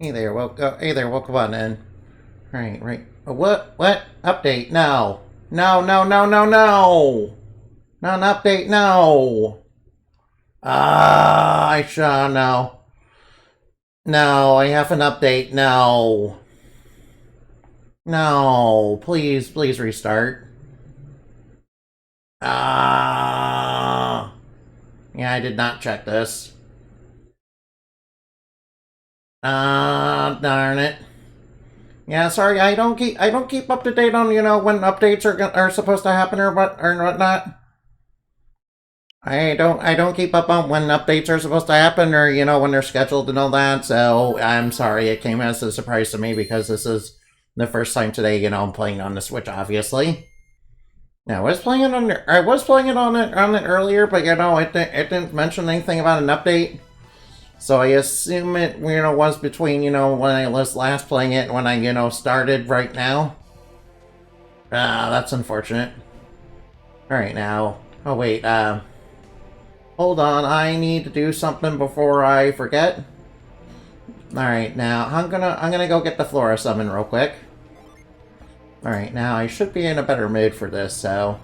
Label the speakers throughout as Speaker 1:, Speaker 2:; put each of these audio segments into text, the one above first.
Speaker 1: Hey there, welcome on in. Right. What? Update? No. No, no, no, no, no! Not an update, no! I sure no. No, I have an update, no. No, please restart. Yeah, I did not check this. Darn it. Yeah, sorry, I don't keep up to date on when updates are supposed to happen or whatnot. I don't keep up on when updates are supposed to happen or when they're scheduled and all that. So I'm sorry it came as a surprise to me because this is the first time today I'm playing on the Switch, obviously. Yeah, I was playing it on it earlier, but it didn't mention anything about an update. So I assume it was between when I was last playing it and when I started right now. That's unfortunate. All right now. Oh wait. Hold on, I need to do something before I forget. Alright, now I'm gonna go get the Fwrrys summon real quick. Alright, now I should be in a better mood for this, so.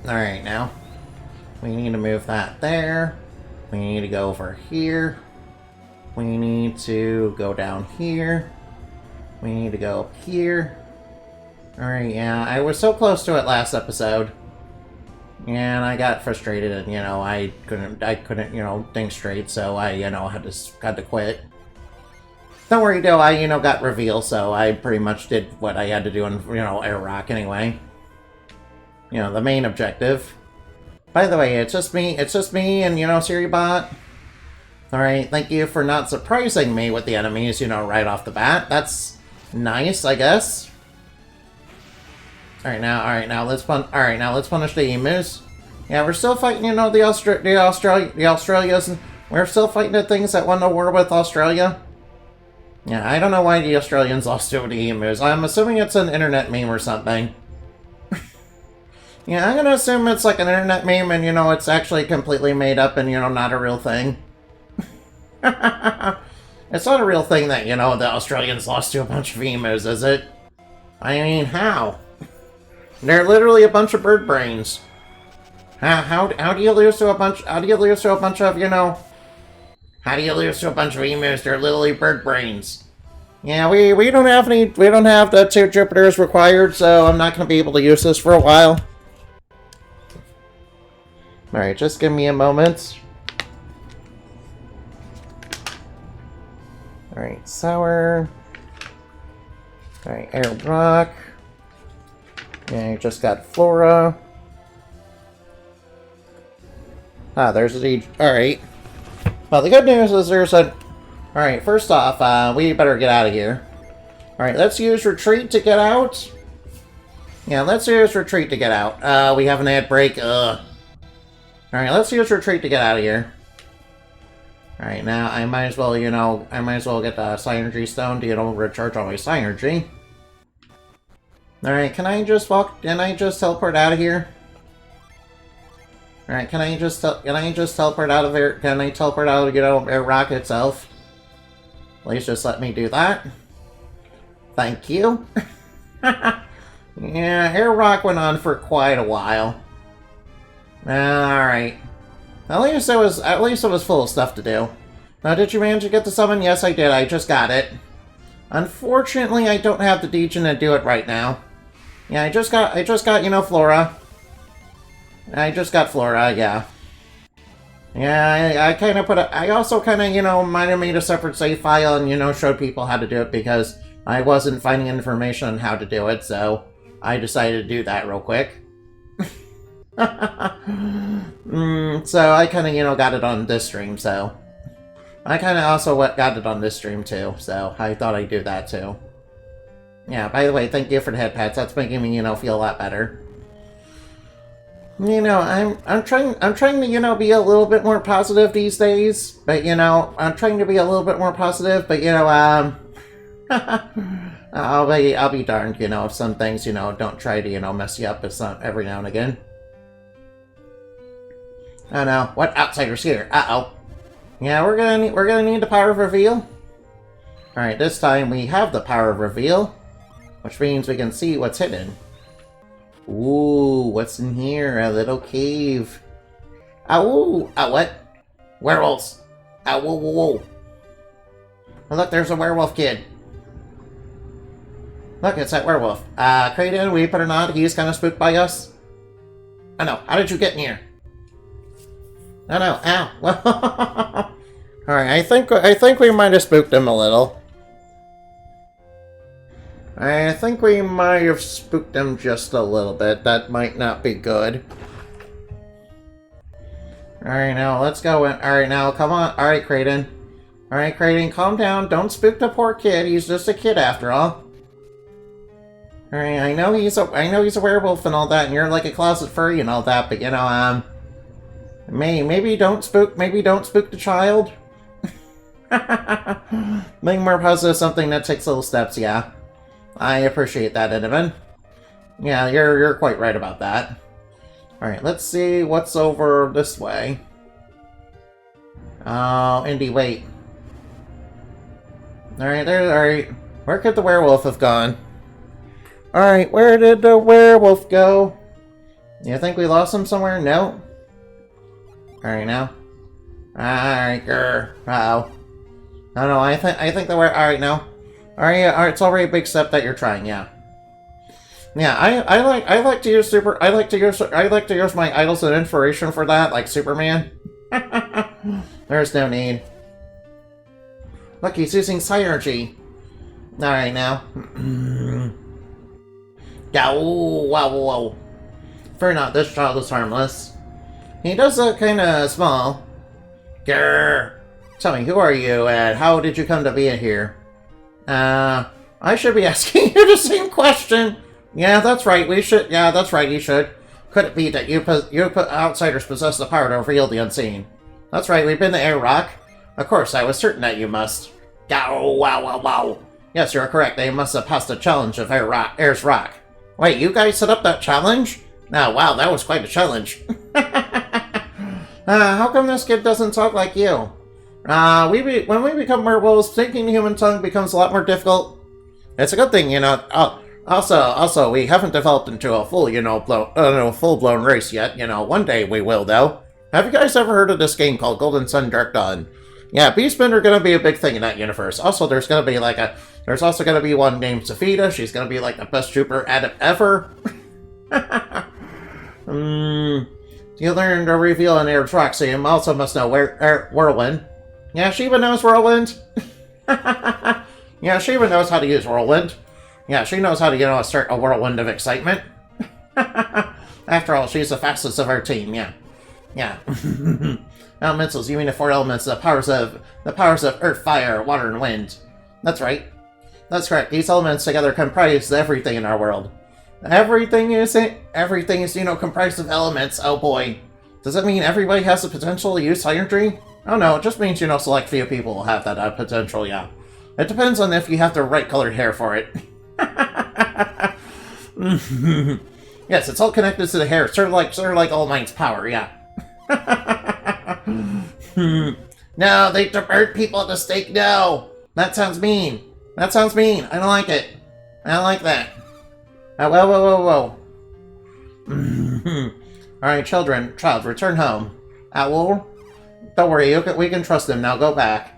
Speaker 1: Alright, now. We need to move that there. We need to go over here. We need to go down here. We need to go up here. Alright, yeah, I was so close to it last episode. And I got frustrated and, I couldn't, think straight, so I, had to quit. Don't worry, though, I, got reveal, so I pretty much did what I had to do in, Air Rock anyway. The main objective. By the way, it's just me and, Siribot. Alright, thank you for not surprising me with the enemies, right off the bat. That's nice, I guess. Alright now let's punish the emus. Yeah, we're still fighting, the Australias. We're still fighting the things that won the war with Australia. Yeah, I don't know why the Australians lost to the emus. I'm assuming it's an internet meme or something. Yeah, I'm gonna assume it's like an internet meme and, it's actually completely made up and, not a real thing. It's not a real thing that, the Australians lost to a bunch of emus, is it? I mean, how? They're literally a bunch of bird brains. How do you lose to a bunch? How do you lose to a bunch of How do you lose to a bunch of emus? They're literally bird brains. Yeah, we don't have any. We don't have the 2 Jupiters required, so I'm not going to be able to use this for a while. All right, just give me a moment. All right, sour. All right, air rock. Yeah, I just got Flora. There's the... Alright. Well, the good news is there's a... Alright, first off, we better get out of here. Alright, let's use retreat to get out. Yeah, let's use retreat to get out. We have an ad break. Alright, let's use retreat to get out of here. Alright, now I might as well, get the Synergy Stone to, recharge all my Synergy. Alright, can I just teleport out of here? Alright, can I just teleport out of here? Can I teleport out of, Air Rock itself? Please just let me do that. Thank you. Yeah, Air Rock went on for quite a while. Alright. At least it was full of stuff to do. Now, did you manage to get the summon? Yes, I did. I just got it. Unfortunately, I don't have the Degen to do it right now. Yeah, I just got, Flora. I just got Flora, yeah. Yeah, I kind of I also kind of, might have made a separate save file and, showed people how to do it because I wasn't finding information on how to do it, so I decided to do that real quick. So I kind of, got it on this stream, so. I kind of also got it on this stream, too, so I thought I'd do that, too. Yeah, by the way, thank you for the head pats. That's making me, feel a lot better. I'm trying to, be a little bit more positive these days. But, I'm trying to be a little bit more positive, but, I'll be darned, if some things, don't try to, mess you up every now and again. Oh no, what outsider's here? Uh-oh. Yeah, we're gonna need the power of reveal. Alright, this time we have the power of reveal, which means we can see what's hidden. Ooh, what's in here? A little cave. Ow! Ah, what? Werewolves! Ow, whoa, whoa, whoa. Oh, look, there's a werewolf kid. Look, it's that werewolf. Kraden, we better not. He's kind of spooked by us. Oh no, how did you get in here? Oh no, ow. Alright, I think we might have spooked him a little. I think we might have spooked him just a little bit. That might not be good. Alright, now, let's go in. Alright, now, come on. Alright, Kraden. Alright, Kraden, calm down. Don't spook the poor kid. He's just a kid after all. Alright, I know he's a werewolf and all that, and you're like a closet furry and all that, but you know, maybe don't spook the child. Being more positive is something that takes little steps, yeah. I appreciate that, Innivan. Yeah, you're quite right about that. Alright, let's see what's over this way. Oh, Indy, wait. Alright. Where could the werewolf have gone? Alright, where did the werewolf go? You think we lost him somewhere? No. Alright, now. Alright, grr. Uh-oh. No, I think the werewolf... Alright, now. Alright, it's already a big step that you're trying, yeah. Yeah, I like to use my idols as inspiration for that, like Superman. There's no need. Look, he's using Psynergy. Alright, now. Yeah, whoa. Fear not, this child is harmless. He does look kinda small. Grr. Tell me, who are you, and how did you come to be in here? I should be asking you the same question. Yeah, that's right, we should. Yeah, that's right, you should. Could it be that you outsiders possess the power to reveal the unseen? That's right, we've been to Air Rock. Of course, I was certain that you must. Wow. Yes, you're correct, they must have passed the challenge of Air's Rock. Wait, you guys set up that challenge? Oh, wow, that was quite a challenge. How come this kid doesn't talk like you? When we become werewolves, speaking the human tongue becomes a lot more difficult. It's a good thing, you know. Also, we haven't developed into a full-blown race yet. You know, one day we will, though. Have you guys ever heard of this game called Golden Sun Dark Dawn? Yeah, Beastmen are gonna be a big thing in that universe. Also, there's also gonna be one named Sophia. She's gonna be like the best trooper adept ever. You learned to reveal an Air's Rock, so you also must know Whirlwind. Yeah, she even knows Whirlwind. Yeah, she even knows how to use Whirlwind. Yeah, she knows how to, start a whirlwind of excitement. After all, she's the fastest of our team, yeah. Elementals, you mean the four elements, the powers of earth, fire, water, and wind. That's right. That's correct. These elements together comprise everything in our world. Everything is, comprised of elements. Oh boy. Does that mean everybody has the potential to use Psynergy? Oh no, it just means, select few people will have that potential, yeah. It depends on if you have the right colored hair for it. Yes, it's all connected to the hair, sort of like All Might's power, yeah. No, they burn people at the stake, no! That sounds mean. I don't like it. I don't like that. Whoa. Alright, child, return home. Owl, don't worry, we can trust them now, go back.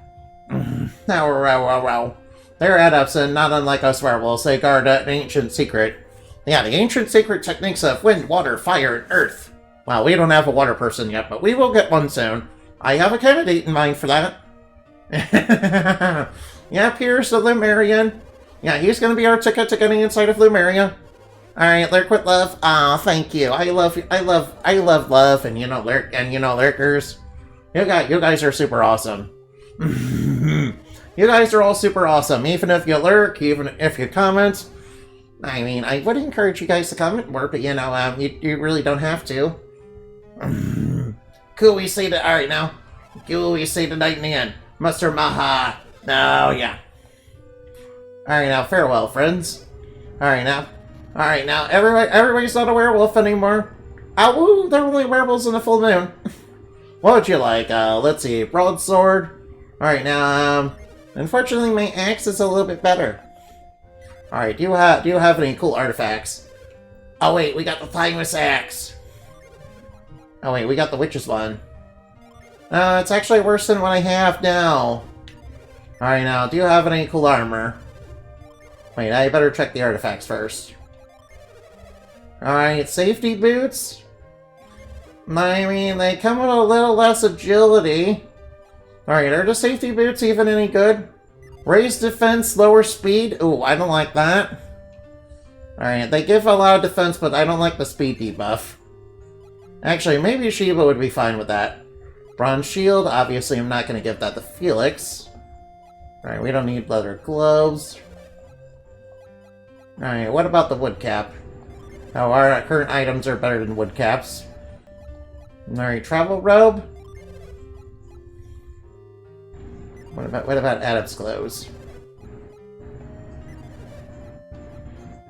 Speaker 1: Wow. They're adepts, and not unlike us werewolves, they guard an ancient secret. Yeah, the ancient secret techniques of wind, water, fire, and earth. Well, we don't have a water person yet, but we will get one soon. I have a candidate in mind for that. Yeah, Pierce the Lumerian. Yeah, he's gonna be our ticket to getting inside of Lumeria. Alright, Lurk with love. Aw, thank you. I love love, and lurkers. You guys are super awesome. You guys are all super awesome, even if you lurk, even if you comment. I mean, I would encourage you guys to comment more, but you really don't have to. Cool, we say that. Alright, now. Cool, we say the night in the end. Muster Maha. Oh, yeah. Alright, now, farewell, friends. Alright, now, everybody's not a werewolf anymore. Woo, they're only werewolves in the full moon. What would you like? Let's see, broadsword. Alright, now, unfortunately my axe is a little bit better. Alright, do you have any cool artifacts? Oh wait, we got the timeless axe. Oh wait, we got the witch's one. It's actually worse than what I have now. Alright, now, do you have any cool armor? Wait, I better check the artifacts first. Alright, safety boots? I mean, they come with a little less agility. Alright, are the safety boots even any good? Raise defense, lower speed? Ooh, I don't like that. Alright, they give a lot of defense, but I don't like the speed debuff. Actually, maybe Shiva would be fine with that. Bronze shield, obviously I'm not going to give that to Felix. Alright, we don't need leather gloves. Alright, what about the wood cap? Oh, our current items are better than wood caps. Alright, travel robe? What about Adept's clothes?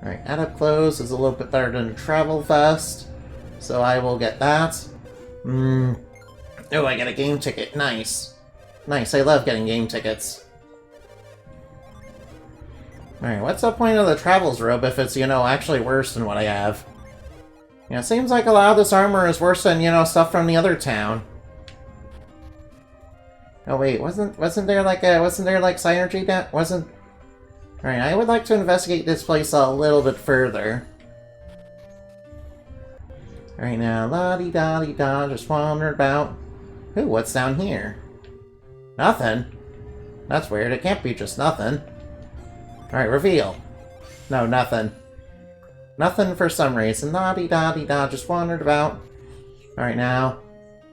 Speaker 1: Alright, Adept clothes is a little bit better than a travel vest, so I will get that. Oh, I got a game ticket. Nice. Nice, I love getting game tickets. Alright, what's the point of the Travels robe if it's, actually worse than what I have? It seems like a lot of this armor is worse than, stuff from the other town. Oh wait, wasn't there like synergy that wasn't... Alright, I would like to investigate this place a little bit further. Alright now, la-di-da-di-da, just wander about. Ooh, what's down here? Nothing. That's weird, it can't be just nothing. Alright, reveal. No, nothing. Nothing for some reason. La-di-da-di-da, just wandered about. Alright now.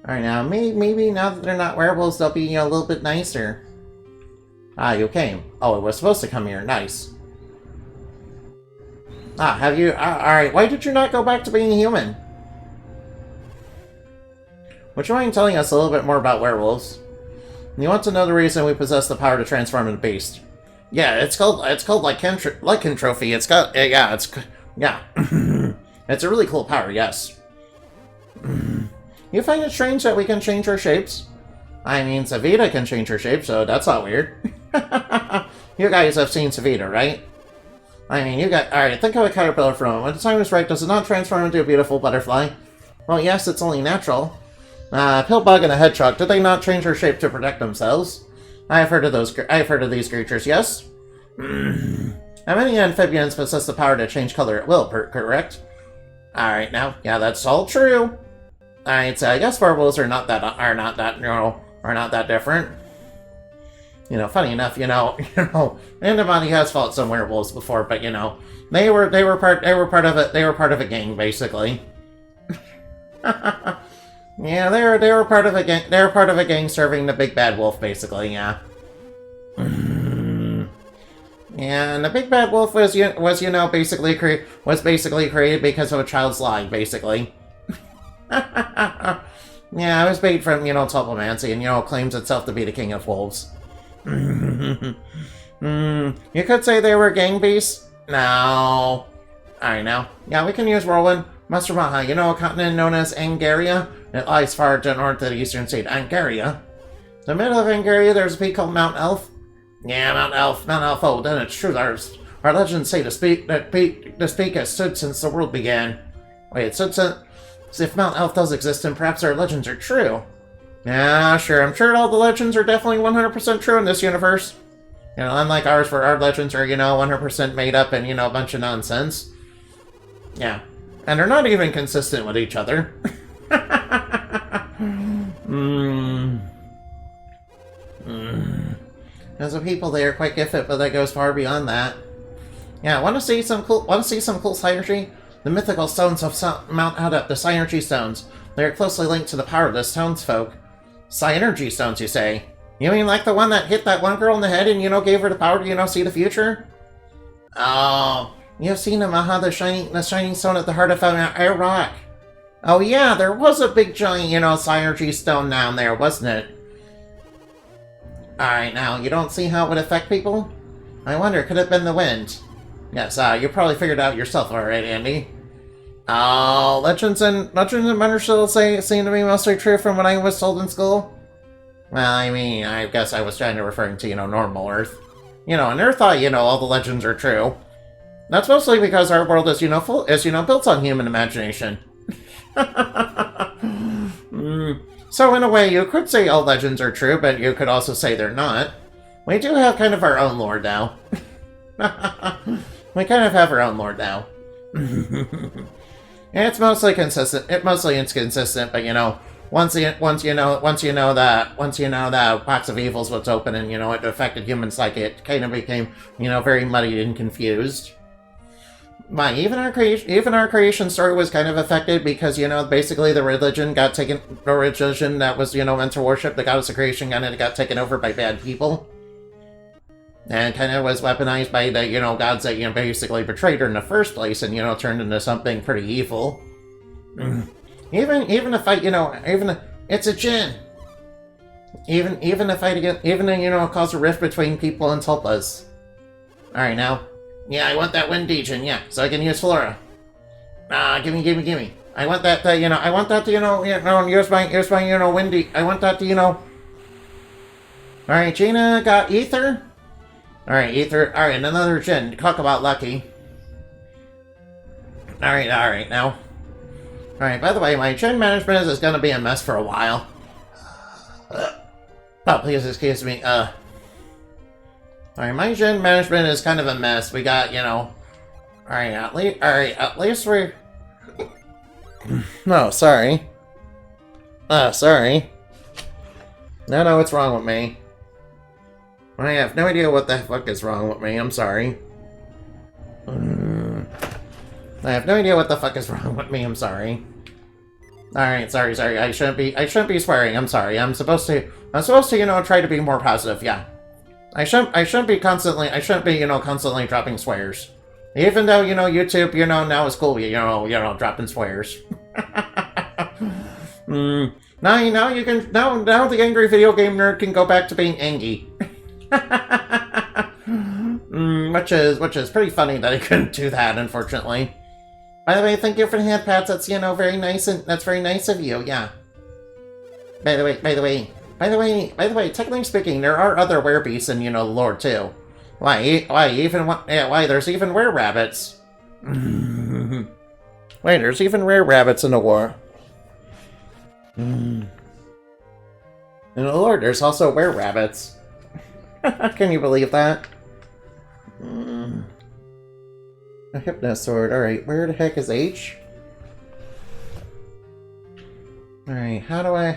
Speaker 1: Alright now, maybe now that they're not werewolves, they'll be a little bit nicer. Ah, you came. Oh, it was supposed to come here. Nice. Ah, have you... Alright, why did you not go back to being human? Would you mind telling us a little bit more about werewolves? You want to know the reason we possess the power to transform into beast? Yeah, it's called lycanthropy. It's got... yeah, it's... yeah. It's a really cool power, yes. You find it strange that we can change our shapes? I mean, Savita can change her shape, so that's not weird. You guys have seen Savita, right? I mean, you got... Alright, think of a caterpillar for a moment. When the time is right, does it not transform into a beautiful butterfly? Well, yes, it's only natural. Pillbug and a hedgehog, did they not change their shape to protect themselves? I've heard of these creatures, yes? How many amphibians possess the power to change color at will, correct? Alright, now, yeah, that's all true. Alright, so I guess werewolves are not that different. Funny enough, Andamani has fought some werewolves before, but they were part of a gang, basically. Yeah, they were part of a gang. They were part of a gang serving the big bad wolf, basically. Yeah. Yeah, and the big bad wolf was basically created because of a child's lie, basically. Yeah, it was made from Tulpamancy, and claims itself to be the king of wolves. You could say they were gang beasts. No. Alright, now. Yeah, we can use Whirlwind. Master Maha, a continent known as Angaria? It lies far to north of the eastern state. Angaria? In the middle of Angaria, there's a peak called Mount Elf. Yeah, Mount Elf. Oh, then it's true. Our legends say this peak has stood since the world began. Wait, it stood since... If Mount Elf does exist, then perhaps our legends are true. Yeah, sure. I'm sure all the legends are definitely 100% true in this universe. Unlike ours, where our legends are, 100% made up and, a bunch of nonsense. Yeah. And they're not even consistent with each other. There's a people there quite gifted, but that goes far beyond that. Yeah, want to see some cool synergy? The mythical stones of Mount Adept, the Synergy Stones. They are closely linked to the power of the Stonesfolk. Synergy Stones, you say? You mean like the one that hit that one girl in the head and, gave her the power to, see the future? Oh, you've seen him, the shining stone at the heart of Air Rock. Oh yeah, there was a big giant, Synergy Stone down there, wasn't it? Alright, now, you don't see how it would affect people? I wonder, could it have been the wind? Yes, you probably figured out yourself already, Andy. Oh, Legends and Wonders seem to be mostly true from what I was told in school. Well, I mean, I guess I was trying to referring to, normal Earth. In Earth, all the legends are true. That's mostly because our world is, built on human imagination. So in a way, you could say all legends are true, but you could also say they're not. We do have kind of our own lore now. We kind of have our own lore now. It's mostly consistent. It's consistent, but once you know that box of evils was open and it affected human psyche, it kind of became very muddied and confused. Why, even our creation story was kind of affected because basically the religion that was meant to worship the goddess of creation kind of got taken over by bad people. And kind of was weaponized by the, gods that, basically betrayed her in the first place and, turned into something pretty evil. Even if I, it's a djinn. Even if I, cause a rift between people and tulpas. Alright, now. Yeah, I want that windy djinn, yeah, so I can use Fwrrys. Gimme. I want that to, use my, windy. I want that to, Alright, Gina got ether. Alright, ether. Alright, another djinn. Talk about lucky. Alright, now. Alright, by the way, my djinn management is going to be a mess for a while. Oh, please excuse me. Alright, my djinn management is kind of a mess. We got, Alright, at least we're... No, sorry. Sorry. No, what's wrong with me? I have no idea what the fuck is wrong with me. I'm sorry. I have no idea what the fuck is wrong with me. I'm sorry. Alright, sorry. I shouldn't be swearing. I'm sorry. I'm supposed to, try to be more positive. Yeah. I shouldn't be constantly dropping swears. Even though, YouTube, now is cool, dropping swears. Now the angry video game nerd can go back to being angry. Which is pretty funny that I couldn't do that, unfortunately. By the way, thank you for the hand pats. That's very nice, and that's very nice of you. Yeah. By the way, technically speaking, there are other werebeasts in lore too. Why? There's even were-rabbits. Wait, there's even rare rabbits in the lore. In the lore, there's also were-rabbits. Can you believe that? A hypno sword. Alright, where the heck is H? Alright, how do I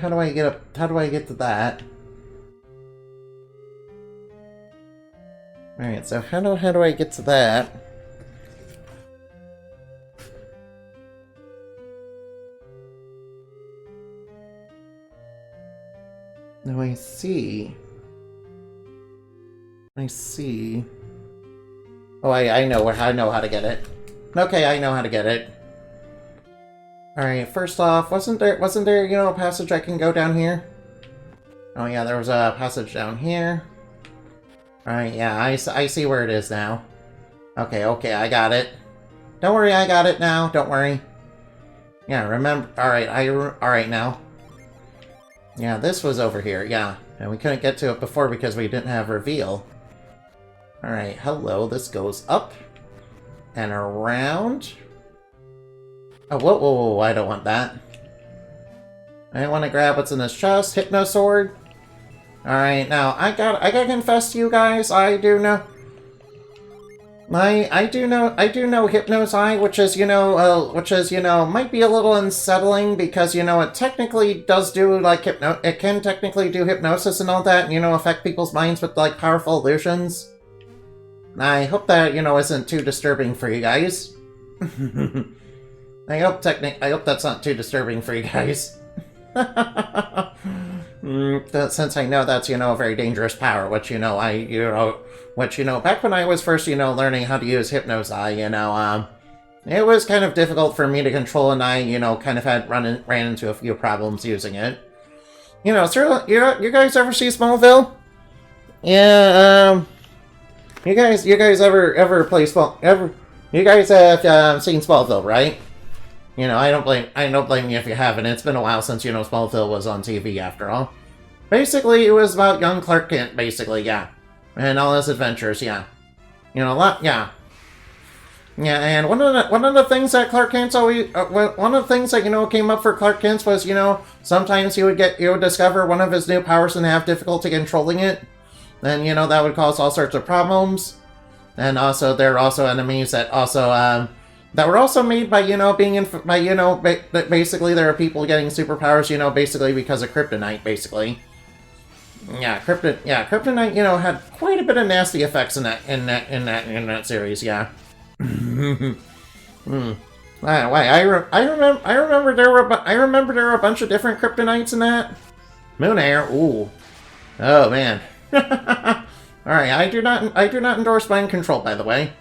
Speaker 1: get to that? Alright, so how do I get to that? No, I see. Oh, I know how to get it. Okay, I know how to get it. Alright, first off, wasn't there, a passage I can go down here? Oh yeah, there was a passage down here. Alright, yeah, I see where it is now. Okay, I got it. Don't worry, I got it now, don't worry. Yeah, remember, alright now. Yeah, this was over here, yeah. And we couldn't get to it before because we didn't have reveal. Alright, hello, this goes up. And around. Oh, whoa, I don't want that. I want to grab what's in this chest. Hypno sword. Alright, now, I gotta confess to you guys, I do know Hypno's Eye, which is, might be a little unsettling because, it technically does do, it can technically do hypnosis and all that, and, affect people's minds with, powerful illusions. I hope that, isn't too disturbing for you guys. I hope that's not too disturbing for you guys. Since I know that's, a very dangerous power, which, back when I was first, learning how to use Hypno's Eye, it was kind of difficult for me to control, and I, kind of ran into a few problems using it. So, you guys ever see Smallville? Yeah, you guys ever play you guys have, seen Smallville, right? You know, I don't blame you if you haven't. It's been a while since, you know, Smallville was on TV after all. Basically, it was about young Clark Kent, basically, yeah. And all his adventures, yeah. You know, a lot, yeah. Yeah, and one of the things that Clark Kent's always one of the things that, you know, came up for Clark Kent was, you know, sometimes he would discover one of his new powers and have difficulty controlling it, and, you know, that would cause all sorts of problems. And also there are also enemies that also that were also made by, you know, being by, you know, basically there are people getting superpowers, you know, basically because of kryptonite, basically. Yeah, kryptonite, you know, had quite a bit of nasty effects in that series, yeah. Wait, I remember there were a bunch of different kryptonites in that. Moon Air, ooh. Oh man. Alright, I do not endorse mind control, by the way.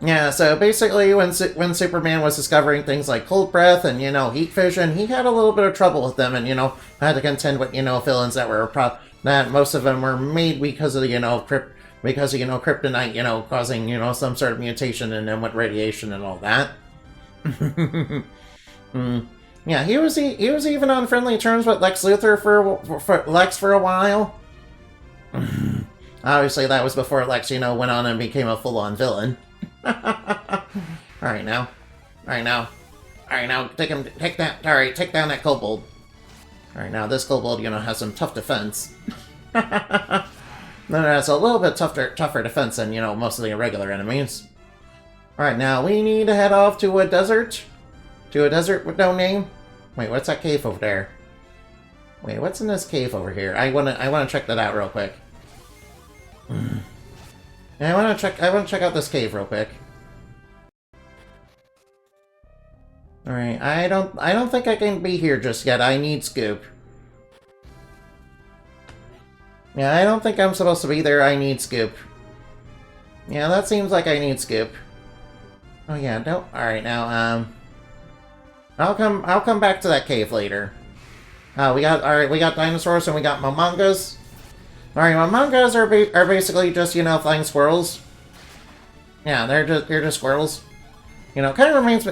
Speaker 1: Yeah, so basically when Superman was discovering things like cold breath and, you know, heat vision, he had a little bit of trouble with them, and, you know, had to contend with, you know, villains that were that most of them were made because of, you know, kryptonite, you know, causing, you know, some sort of mutation in them with radiation and all that. Yeah, he was even on friendly terms with Lex Luthor for a while. Obviously, that was before Lex, you know, went on and became a full-on villain. Alright now, take down that kobold. Alright now, this kobold, you know, has some tough defense. No, it's a little bit tougher defense than, you know, most of the irregular enemies. Alright, now we need to head off to a desert. To a desert with no name. Wait, what's that cave over there? Wait, what's in this cave over here? I wanna check that out real quick. Yeah, I wanna check out this cave real quick. Alright, I don't think I can be here just yet. I need Scoop. Yeah, I don't think I'm supposed to be there. I need Scoop. Yeah, that seems like I need Scoop. Oh yeah, no. Alright, now, I'll come back to that cave later. We got dinosaurs and we got momongas. Alright, momongas are basically just, you know, flying squirrels. Yeah, they're just squirrels. You know, kind of reminds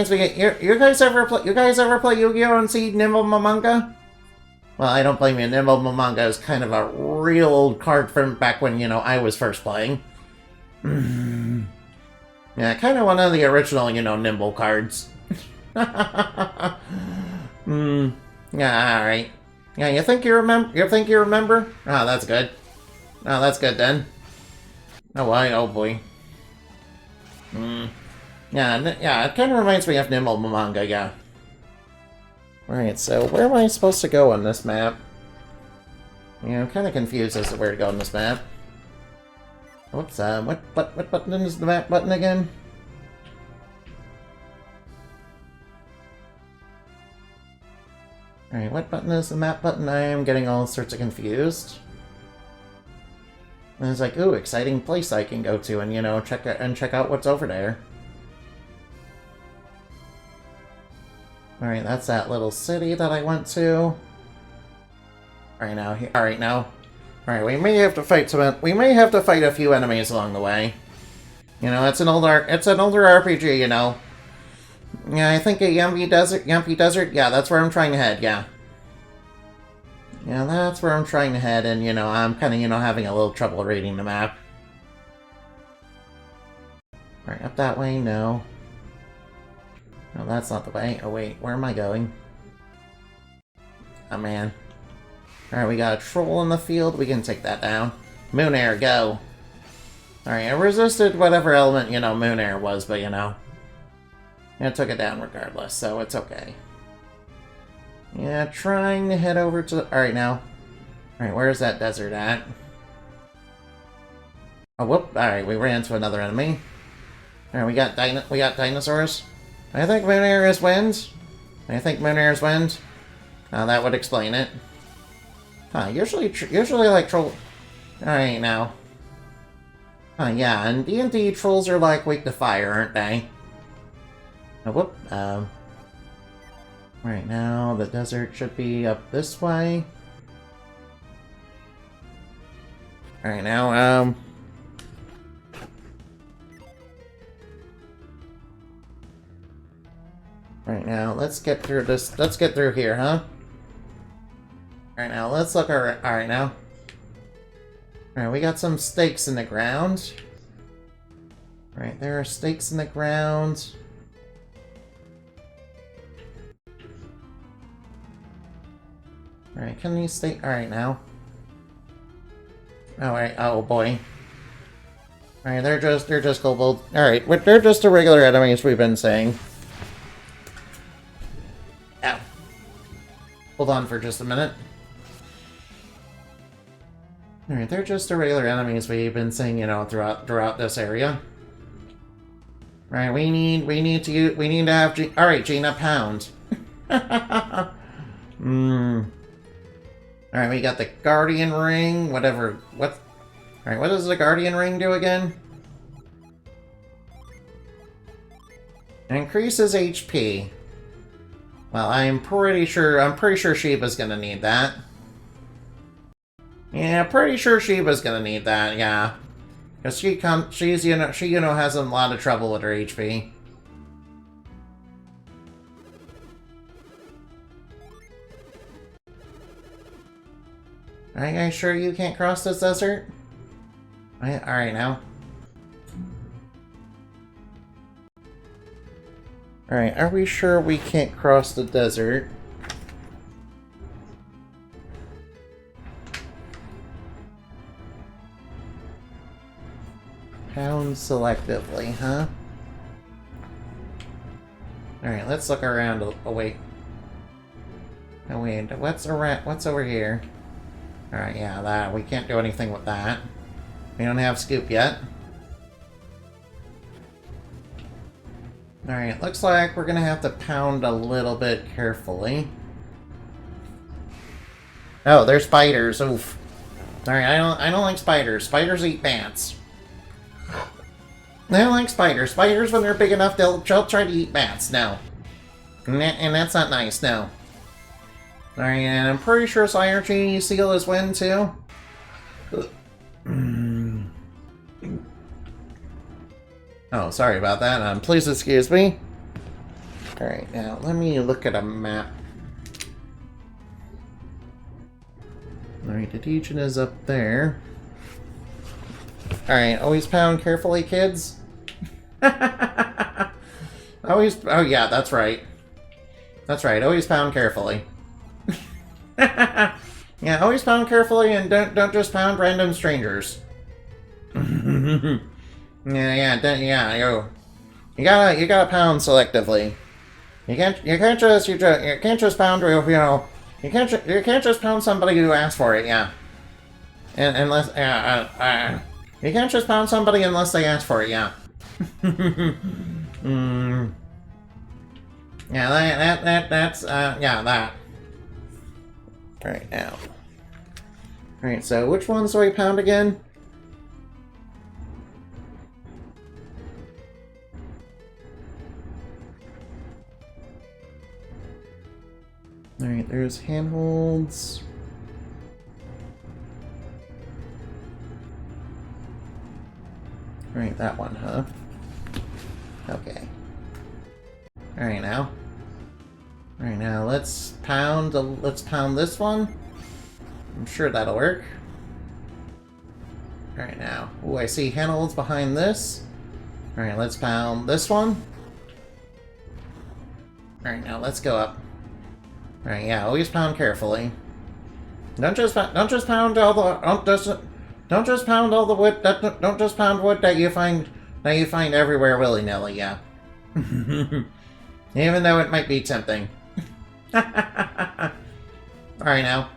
Speaker 1: me. You guys ever play UwU and see Nimble Momanga? Well, I don't blame you. Nimble Momanga is kind of a real old card from back when, you know, I was first playing. Yeah, kind of one of the original, you know, Nimble cards. Yeah, alright. Yeah, you think you remember? Oh, that's good. Oh, that's good then. Oh boy. Yeah, it kind of reminds me of Nimble Momanga, yeah. Right, so where am I supposed to go on this map? Yeah, I'm kind of confused as to where to go on this map. Whoops, what button is the map button again? Alright, what button is the map button? I am getting all sorts of confused. And it's like, ooh, exciting place I can go to and, you know, check out what's over there. Alright, that's that little city that I went to. Alright, we may have to fight a few enemies along the way. You know, it's an older RPG, you know. Yeah, I think a Yumpy Desert, yeah, that's where I'm trying to head, yeah. Yeah, that's where I'm trying to head, and, you know, I'm kind of, you know, having a little trouble reading the map. Right, up that way, no. No, that's not the way. Oh, wait, where am I going? Oh, man. Alright, we got a troll in the field. We can take that down. Moon Air, go! Alright, I resisted whatever element, you know, Moon Air was, but, you know. I took it down regardless, so it's okay. Yeah, trying to head over to... Alright, now. Alright, where's that desert at? Oh, whoop. Alright, we ran into another enemy. Alright, we got dinosaurs. I think Moon Air is wind. Now that would explain it. Huh, usually like troll... Alright, now. Yeah, in D&D, trolls are like weak to fire, aren't they? Oh, whoop. Right now, the desert should be up this way. Alright, now, Right now, let's get through this. Let's get through here, huh? Alright, now, let's look around. Alright, now. Alright, we got some stakes in the ground. Alright, there are stakes in the ground. Alright, can these stay? Alright, now. Alright, oh boy. Alright, they're just global. Alright, they're just the regular enemies we've been saying. Ow. Hold on for just a minute. Alright, they're just the regular enemies we've been seeing, you know, throughout this area. Right, we need to have alright, Gina, pound. Alright, we got the Guardian Ring, whatever, Alright, what does the Guardian Ring do again? Increases HP. Well, I'm pretty sure Sheba's gonna need that. Yeah, pretty sure Sheba's gonna need that, yeah. Because she has a lot of trouble with her HP. Are you guys sure you can't cross this desert? Alright now. Alright, are we sure we can't cross the desert? Pound selectively, huh? Alright, let's look around. Oh, wait. Oh, wait. What's over here? Alright, yeah, that. We can't do anything with that. We don't have Scoop yet. Alright, looks like we're gonna have to pound a little bit carefully. Oh, there's spiders. Oof. Alright, I don't like spiders. Spiders eat bats. I don't like spiders. Spiders, when they're big enough, they'll try to eat bats. No. And that's not nice, no. Alright, and I'm pretty sure Synergy Seal is win, too. Oh, sorry about that. Please excuse me. Alright, now let me look at a map. Alright, the Dejan is up there. Alright, always pound carefully, kids. Always, oh yeah, that's right. That's right, always pound carefully. Yeah, always pound carefully and don't just pound random strangers. You gotta pound selectively. You can't just pound, you know, you can't just pound somebody who asks for it, yeah. Unless you can't just pound somebody unless they ask for it, yeah. Yeah, that's that. Alright, now. Alright, so which ones do I pound again? Alright, there's handholds. Alright, that one, huh? Okay. Alright, now. Alright, now let's pound this one. I'm sure that'll work. Alright, now. Ooh, I see handholds behind this. Alright, let's pound this one. Alright, now let's go up. Alright, yeah, always pound carefully. Don't just pound all the don't just pound all the wood don't just pound wood that you find everywhere willy-nilly, yeah. Even though it might be tempting. Alright now.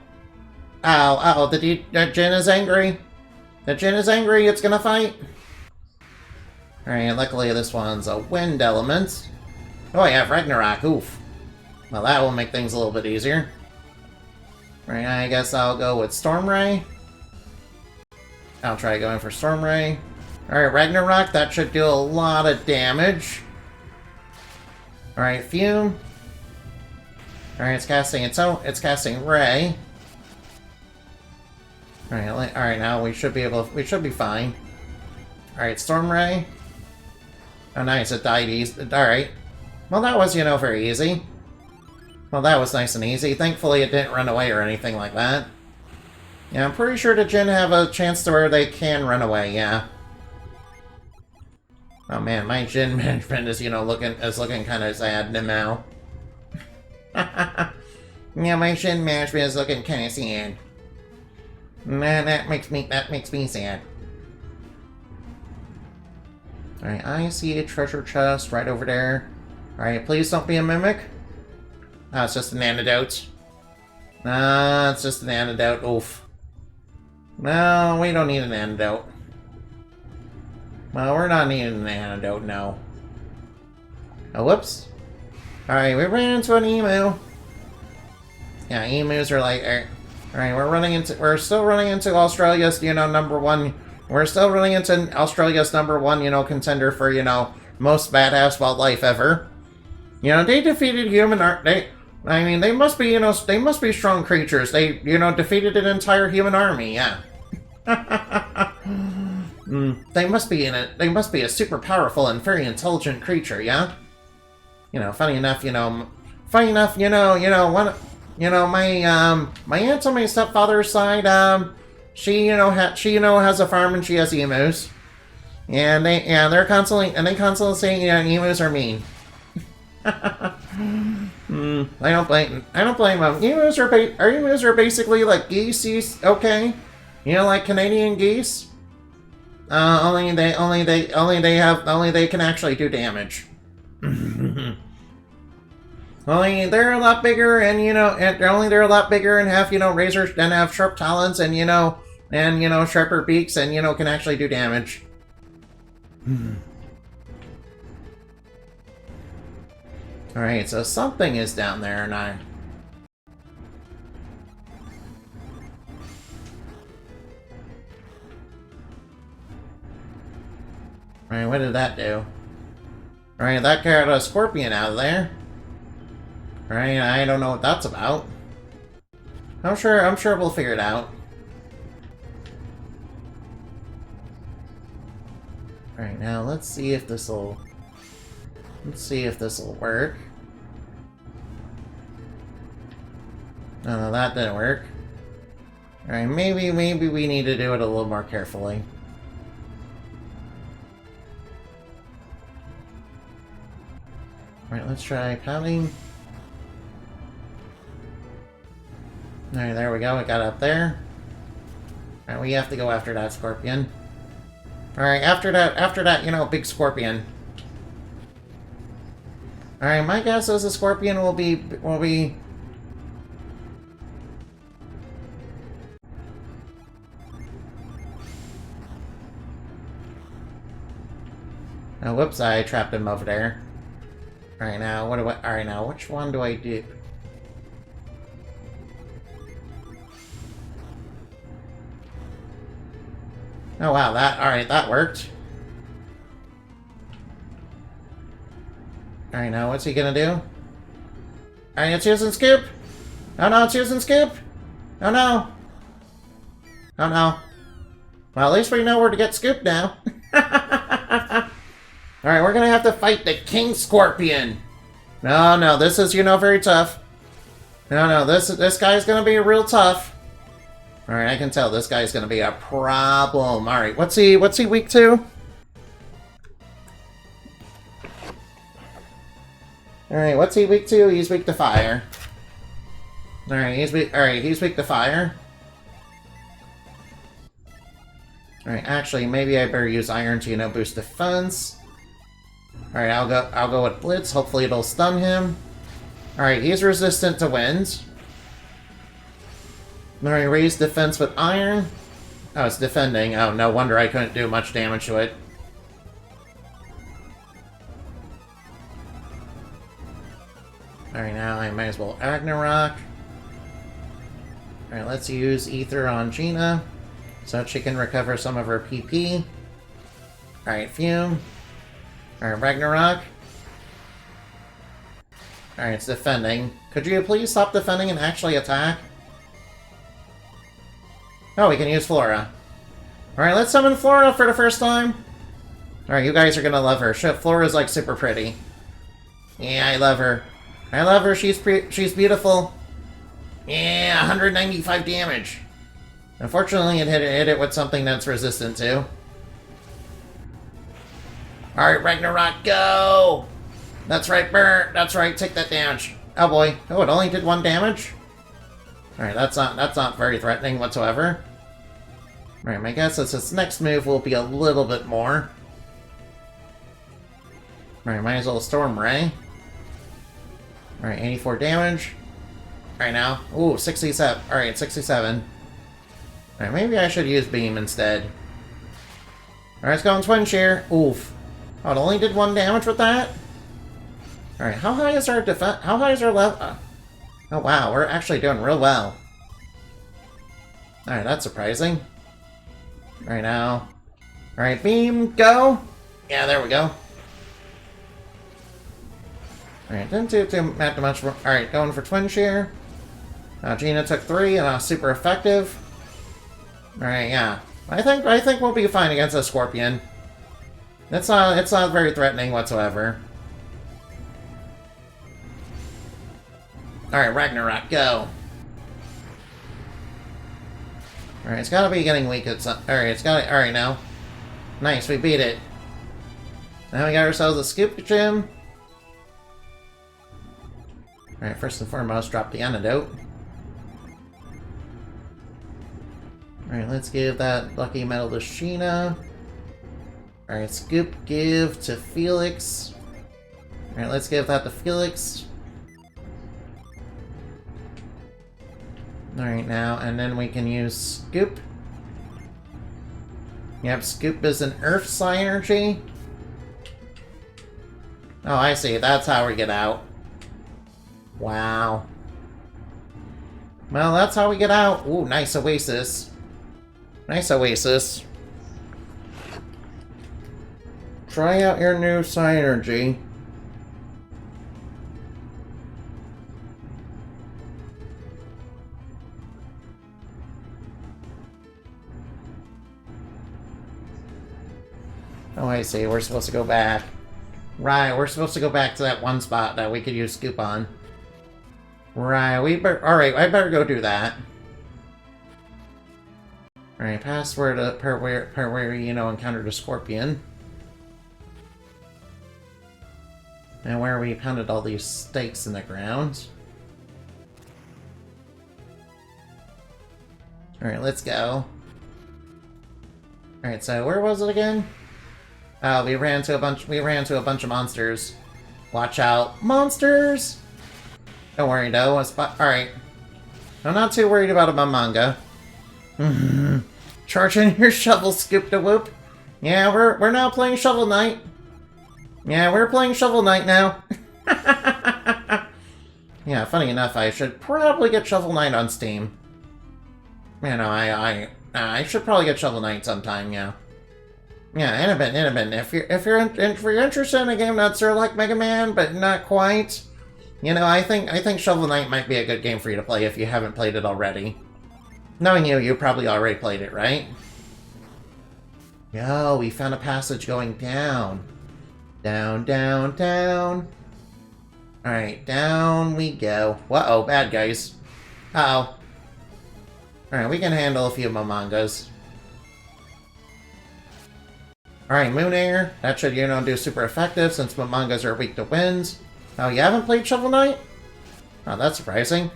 Speaker 1: Oh, the Jin is angry. The Jin is angry, it's gonna fight. Alright, luckily this one's a wind element. Oh, I have Ragnarok, oof. Well, that will make things a little bit easier. Right, I guess I'll go with Storm Ray. I'll try going for Storm Ray. Alright, Ragnarok, that should do a lot of damage. Alright, Fume. Alright, it's casting Ray. Alright, now we should be fine. Alright, Storm Ray. Oh nice, it died easy. Alright. Well, that was, very easy. Well, that was nice and easy. Thankfully, it didn't run away or anything like that. Yeah, I'm pretty sure the Jinn have a chance to where they can run away, yeah. Oh man, my Jinn management is, looking kind of sad now. Yeah, my Jinn management is looking kind of sad. Nah, that makes me sad. Alright, I see a treasure chest right over there. Alright, please don't be a mimic. Oh, it's just an antidote. Nah, it's just an antidote. Oof. No, we don't need an antidote. Well, we're not needing an antidote, no. Oh, whoops. Alright, we ran into an emu. Yeah, emus are like... Alright, we're still running into Australia's, number one... We're still running into Australia's number one, contender for, most badass wildlife ever. They defeated they must be, they must be strong creatures. They, defeated an entire human army, yeah. They must be a super powerful and very intelligent creature, yeah? Funny enough, my aunt on my stepfather's side, she has a farm and she has emus. And they're constantly saying, emus are mean. I don't blame them. Emus are basically like geese, okay? Like Canadian geese. Only they can actually do damage. Only they're a lot bigger, and they're a lot bigger and have razors and have sharp talons and sharper beaks and can actually do damage. All right, so something is down there, and I. Alright, what did that do? Alright, that got a scorpion out of there. Alright, I don't know what that's about. I'm sure we'll figure it out. Alright, now let's see if this'll work. No, that didn't work. Alright, maybe we need to do it a little more carefully. Alright, let's try pounding. Alright, there we go. It got up there. Alright, we have to go after that scorpion. Alright, after that, big scorpion. Alright, my guess is the scorpion will be... Oh, whoops, I trapped him over there. Alright, now, alright, now, which one do I do? Oh, wow, alright, that worked. Alright, now, what's he gonna do? Alright, it's using Scoop! Oh no, it's using Scoop! Oh no! Oh no. Well, at least we know where to get Scoop now. Alright, we're gonna have to fight the King Scorpion. No, this is, very tough. No, this guy's gonna be real tough. Alright, I can tell this guy's gonna be a problem. Alright, what's he weak to? Alright, what's he weak to? He's weak to fire. Alright, he's weak to fire. Alright, actually, maybe I better use iron to, boost defense. Alright, I'll go with Blitz. Hopefully it'll stun him. Alright, he's resistant to wind. Alright, raise defense with iron. Oh, it's defending. Oh, no wonder I couldn't do much damage to it. Alright, now I might as well Ragnarok. Alright, let's use Ether on Gina, so she can recover some of her PP. Alright, Fume. Alright, Ragnarok. Alright, it's defending. Could you please stop defending and actually attack? Oh, we can use Fwrrys. Alright, let's summon Fwrrys for the first time. Alright, you guys are gonna love her. Fwrrys is like super pretty. Yeah, I love her. I love her. She's beautiful. Yeah, 195 damage. Unfortunately, it hit it with something that's resistant to. Alright, Ragnarok, go! That's right, burn! That's right, take that damage. Oh boy. Oh, it only did 1 damage? Alright, that's not very threatening whatsoever. Alright, my guess is its next move will be a little bit more. Alright, might as well Storm Ray. Alright, 84 damage. Alright now. Ooh, 67. Alright, 67. Alright, maybe I should use Beam instead. Alright, it's going Twin Shear. Oof. Oh, it only did 1 damage with that? Alright, how high is our defense? How high is our level? Oh wow, we're actually doing real well. Alright, that's surprising. Alright now. Alright, Beam, go! Yeah, there we go. Alright, didn't do too much. Alright, going for Twin Shear. Gina took 3 and super effective. Alright, yeah. I think we'll be fine against a Scorpion. It's not very threatening whatsoever. Alright, Ragnarok, go. Alright, it's gotta be getting weak at some... Alright now. Nice, we beat it. Now we got ourselves a Scoop Gym. Alright, first and foremost, drop the antidote. Alright, let's give that Lucky Medal to Sheena. Alright, Scoop, give to Felix. Alright, let's give that to Felix. Alright, now, and then we can use Scoop. Yep, Scoop is an Earth Psi Energy. Oh, I see. That's how we get out. Wow. Well, that's how we get out. Ooh, nice Oasis. Nice Oasis. Try out your new Psi Energy. Oh, I see. We're supposed to go back. Right, we're supposed to go back to that one spot that we could use Scoop on. Right, alright, I better go do that. Alright, past where the part where you know, encountered a Scorpion. And where we pounded all these stakes in the ground. Alright, let's go. Alright, so where was it again? Oh, we ran to a bunch of monsters. Watch out. Monsters! Don't worry though, alright. I'm not too worried about a manga. Charge in your shovel, Scoop to Whoop. Yeah, we're now playing Shovel Knight. Yeah, we're playing Shovel Knight now. Yeah, funny enough, I should probably get Shovel Knight on Steam. You know, I should probably get Shovel Knight sometime, yeah. Yeah, in a bit. If you're interested in a game that's sort of like Mega Man, but not quite, you know, I think Shovel Knight might be a good game for you to play if you haven't played it already. Knowing you probably already played it, right? Yo, we found a passage going down. Down, down, down. Alright, down we go. Uh-oh, bad guys. Uh-oh. Alright, we can handle a few Momongas. Alright, Moon Air. That should, you know, do super effective since Momongas are weak to winds. Oh, you haven't played Shovel Knight? Oh, that's surprising.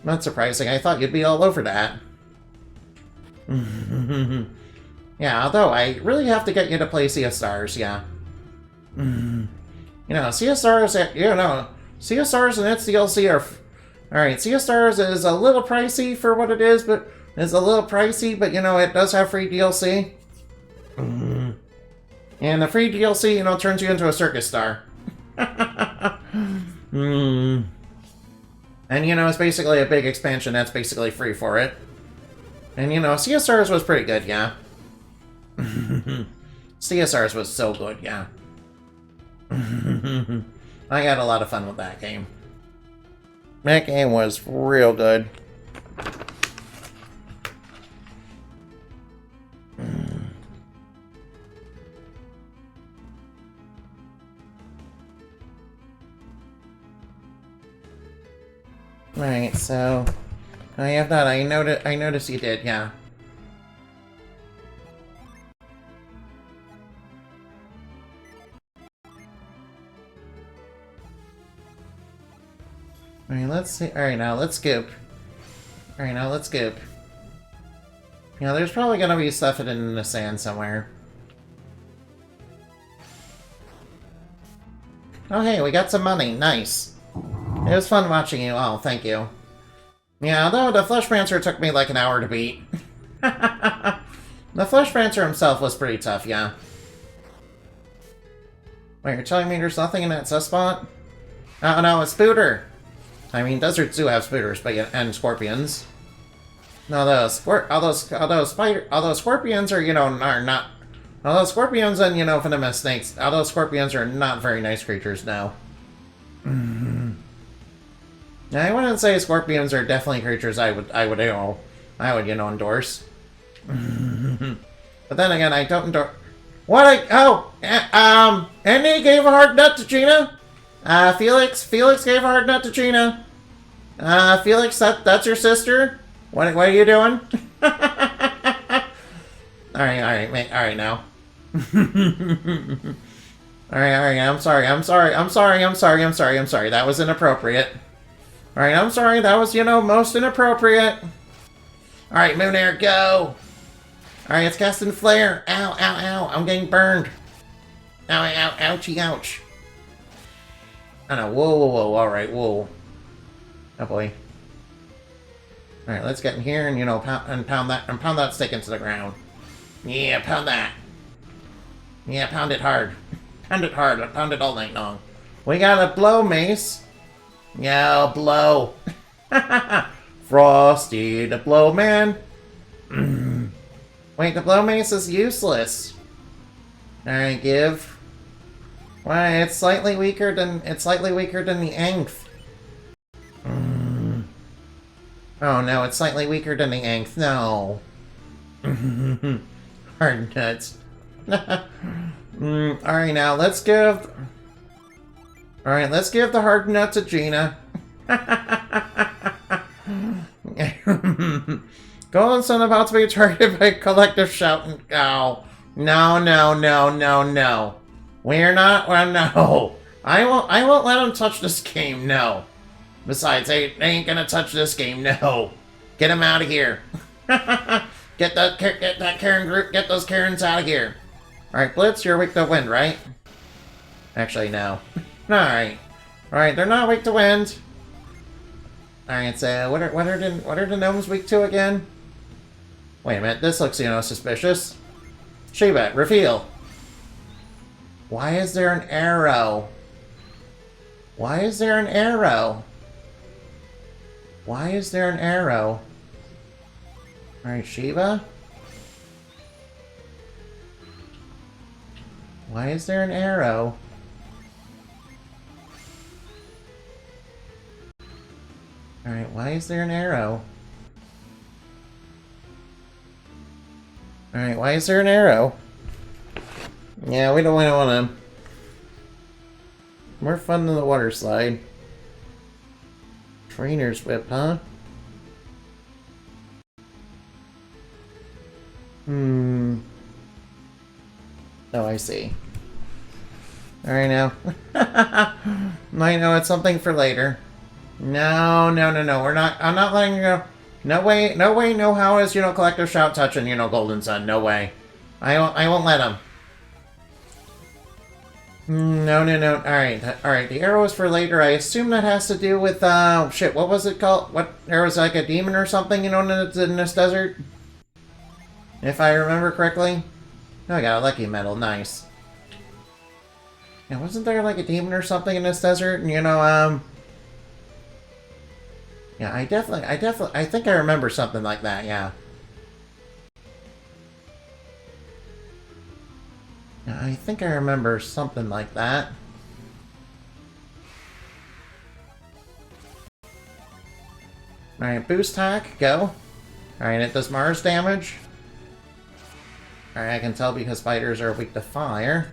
Speaker 1: Not surprising. I thought you'd be all over that. Yeah, although I really have to get you to play Sea of Stars, yeah. You know, Sea of Stars, you know, Sea of Stars and its DLC are... Alright, Sea of Stars is a little pricey for what it is, but it's a little pricey, but, you know, it does have free DLC. And the free DLC, you know, turns you into a circus star. And, you know, it's basically a big expansion that's basically free for it. And, you know, Sea of Stars was pretty good, yeah. Sea of Stars was so good, yeah. I had a lot of fun with that game. That game was real good. So, I have that. I noticed you did, yeah. Alright, let's see. Alright, now let's scoop. Alright, now let's scoop. Yeah, there's probably gonna be stuff hidden in the sand somewhere. Oh hey, we got some money. Nice. It was fun watching you. Oh, thank you. Yeah, although the Flesh Prancer took me like an hour to beat. The Flesh Prancer himself was pretty tough, yeah. Wait, you're telling me there's nothing in that spot? Oh no, it's Spooter! I mean, deserts do have Spooters, but yeah, and scorpions. No, although scorpions are, are not... Although scorpions and, venomous snakes, although scorpions are not very nice creatures, no. I wouldn't say scorpions are definitely creatures I would endorse. But then again, I don't endorse... Andy gave a hard nut to Gina? Felix gave a hard nut to Gina. Felix, that's your sister? What are you doing? Alright now. Alright, I'm sorry. That was inappropriate. Alright, I'm sorry, that was, most inappropriate. Alright, Moon Air, go! Alright, it's casting Flare. Ow, I'm getting burned. Ow, ouchie, ouch. I don't know, whoa, alright, whoa. Oh boy. Alright, let's get in here and, pound that stick into the ground. Yeah, pound that. Yeah, pound it hard. Pound it hard, pound it all night long. We got a blow mace. Yeah, blow. Frosty the blow man. Wait, the blow mace is useless. Alright, give. Why, it's slightly weaker than the Angth. Oh no, it's slightly weaker than the Angth. No. Hard nuts. Alright, now let's give... Alright, let's give the hard nut to Gina. Golden Sun about to be targeted by a collective shout and... Oh. No. We're not... Well, no. I won't let him touch this game, no. Besides, they ain't gonna touch this game, no. Get him out of here. Get that Karen group, get those Karens out of here. Alright, Blitz, you're weak to wind, right? Actually, no. Alright. Alright, they're not weak to wind. Alright, so what are the gnomes weak to again? Wait a minute, this looks, suspicious. Shiva, reveal. Why is there an arrow? Why is there an arrow? Why is there an arrow? Alright, Shiva? Why is there an arrow? Alright, why is there an arrow? Alright, why is there an arrow? Yeah, we don't want to... More fun than the water slide. Trainer's whip, huh? Oh, I see. Alright now. I know it's something for later. No. We're not... I'm not letting you go. No way, no how is, Collective Shout touching, Golden Sun. No way. I won't let him. No. Alright, the arrow is for later. I assume that has to do with, shit, what was it called? What, there was like a demon or something, in this desert? If I remember correctly. Oh, I got a lucky medal, nice. Yeah, wasn't there like a demon or something in this desert? And, yeah, I think I remember something like that, yeah. I think I remember something like that. Alright, boost hack, go. Alright, it does Mars damage. Alright, I can tell because fighters are weak to fire.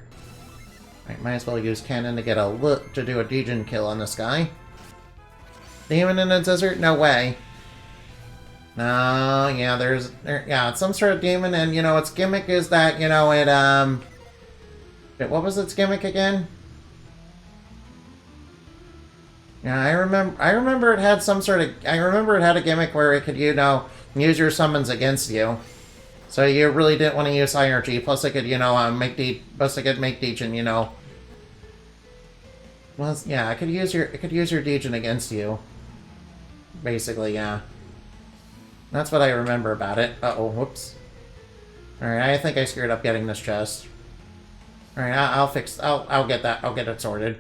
Speaker 1: Alright, might as well use cannon to get a look to do a degen kill on this guy. Demon in the desert? No way. No, yeah, yeah, it's some sort of demon, and, you know, its gimmick is that, you know, what was its gimmick again? Yeah, I remember it had some sort of, I remember it had a gimmick where it could, you know, use your summons against you. So you really didn't want to use high energy, plus it could, you know, plus it could make Degen, you know. Well, yeah, it could use your Degen against you. Basically, yeah. That's what I remember about it. Uh-oh, whoops. Alright, I think I screwed up getting this chest. Alright, I'll get that, I'll get it sorted.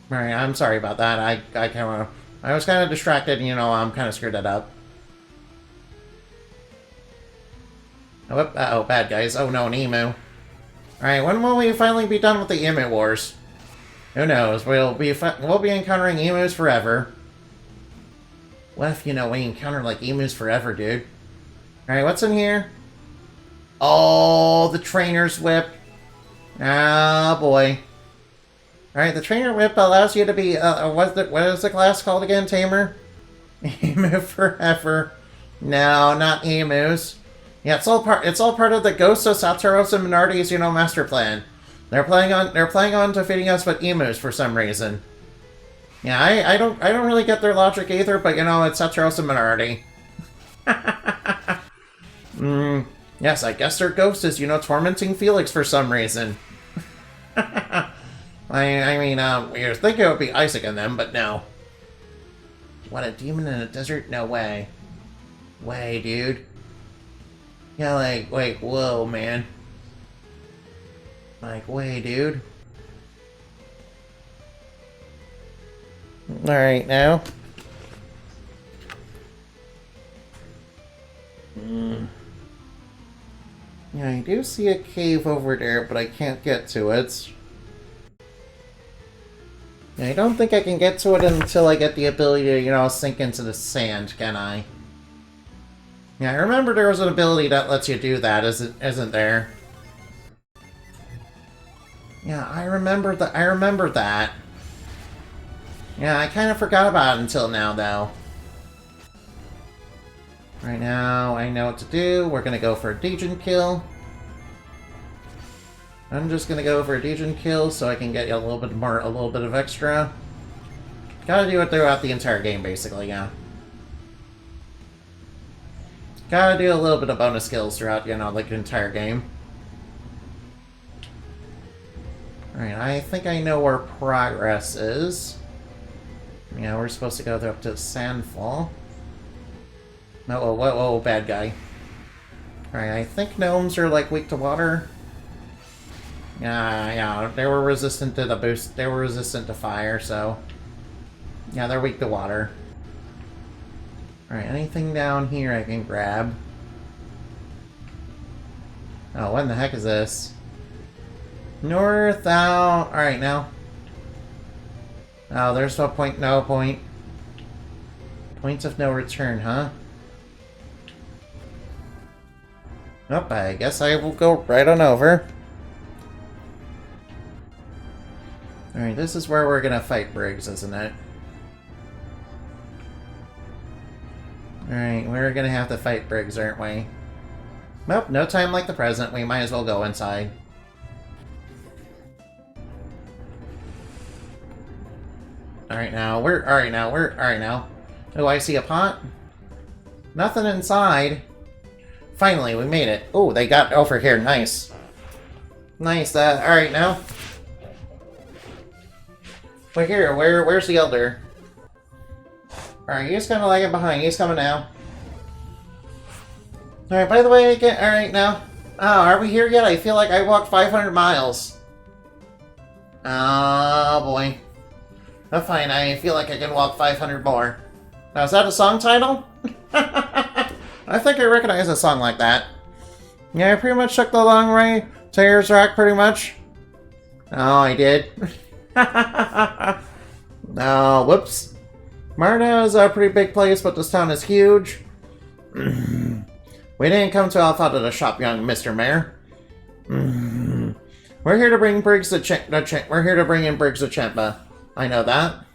Speaker 1: Alright, I'm sorry about that. I was kind of distracted, you know, I'm kind of screwed that up. Oh, uh-oh, bad guys. Oh no, an emu. Alright, when will we finally be done with the emu wars? Who knows? We'll be encountering emus forever. What if, you know, we encounter, like, emus forever, dude? Alright, what's in here? Oh, the trainer's whip. Ah, boy. Alright, the trainer whip allows you to be, what is the class called again, Tamer? Emu forever. No, not emus. Yeah, it's all part of the Ghosts of Satoros and Minardi's, you know, master plan. They're planning on defeating us with emus for some reason. Yeah, I don't really get their logic either, but you know, it's Satoros and Minardi. Yes, I guess their ghost is, you know, tormenting Felix for some reason. I mean, you'd think it would be Isaac and them, but no. What, a demon in a desert? No way. Way, dude. Yeah, like, wait, whoa, man. Like, way, dude. Alright, now. Yeah, I do see a cave over there, but I can't get to it. I don't think I can get to it until I get the ability to, you know, sink into the sand, can I? Yeah, I remember there was an ability that lets you do that, isn't there? Yeah, I remember that. Yeah, I kind of forgot about it until now, though. Right now, I know what to do. We're gonna go for a Degen kill. I'm just gonna go for a Degen kill so I can get a little bit of extra. Gotta do it throughout the entire game, basically, yeah. Gotta do a little bit of bonus skills throughout, you know, like the entire game. Alright, I think I know where progress is. Yeah, we're supposed to go up to Sandfall. No, whoa, bad guy. Alright, I think gnomes are, like, weak to water. Yeah, they were resistant to the boost. They were resistant to fire, so... Yeah, they're weak to water. Alright, anything down here I can grab? Oh, what in the heck is this? North, out. Alright, now. Oh, there's no point. Points of no return, huh? Nope, I guess I will go right on over. Alright, this is where we're gonna fight Briggs, isn't it? Alright, we're gonna have to fight Briggs, aren't we? Nope, no time like the present. We might as well go inside. Alright now, alright now. Oh, I see a pot. Nothing inside. Finally, we made it. Oh, they got over here. Nice. Nice, alright now. We're here. Where's the Elder? Alright, he's kind of lagging behind. He's coming now. Alright, by the way, alright now. Oh, are we here yet? I feel like I walked 500 miles. Oh, boy. Oh, fine. I feel like I can walk 500 more. Now, is that a song title? I think I recognize a song like that. Yeah, I pretty much took the long way to Ayers Rock, pretty much. Oh, I did. Oh, whoops. Marna is a pretty big place, but this town is huge. We didn't come to Alfalfa to shop, young Mr. Mayor. We're here to bring Briggs the We're here to bring in Briggs the Champa. I know that.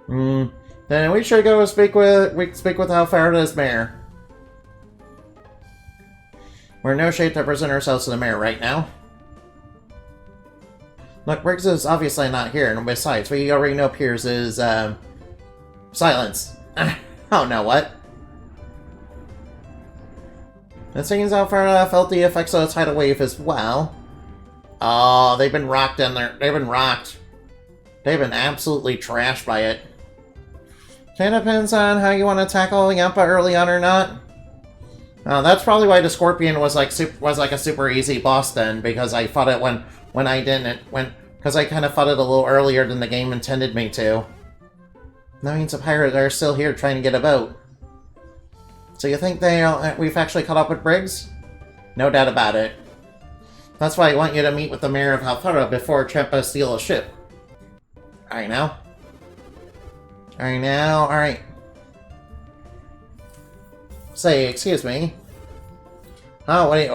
Speaker 1: Then we should go speak with Fwrrys' mayor. We're in no shape to present ourselves to the mayor right now. Look, Briggs is obviously not here, and besides, we already know Piers is, silence. Oh no, what? It seems Fwrrys felt the effects of the tidal wave as well. Oh, they've been rocked in there. They've been rocked. They've been absolutely trashed by it. Kind of depends on how you want to tackle Yampa early on or not. That's probably why the Scorpion was like a super easy boss then, because I fought it when I didn't because I kind of fought it a little earlier than the game intended me to. That means the pirates are still here trying to get a boat. So you think we've actually caught up with Briggs? No doubt about it. That's why I want you to meet with the mayor of Fwrrys before Champa steal a ship. Alright now. Alright. Say, excuse me. Oh, wait,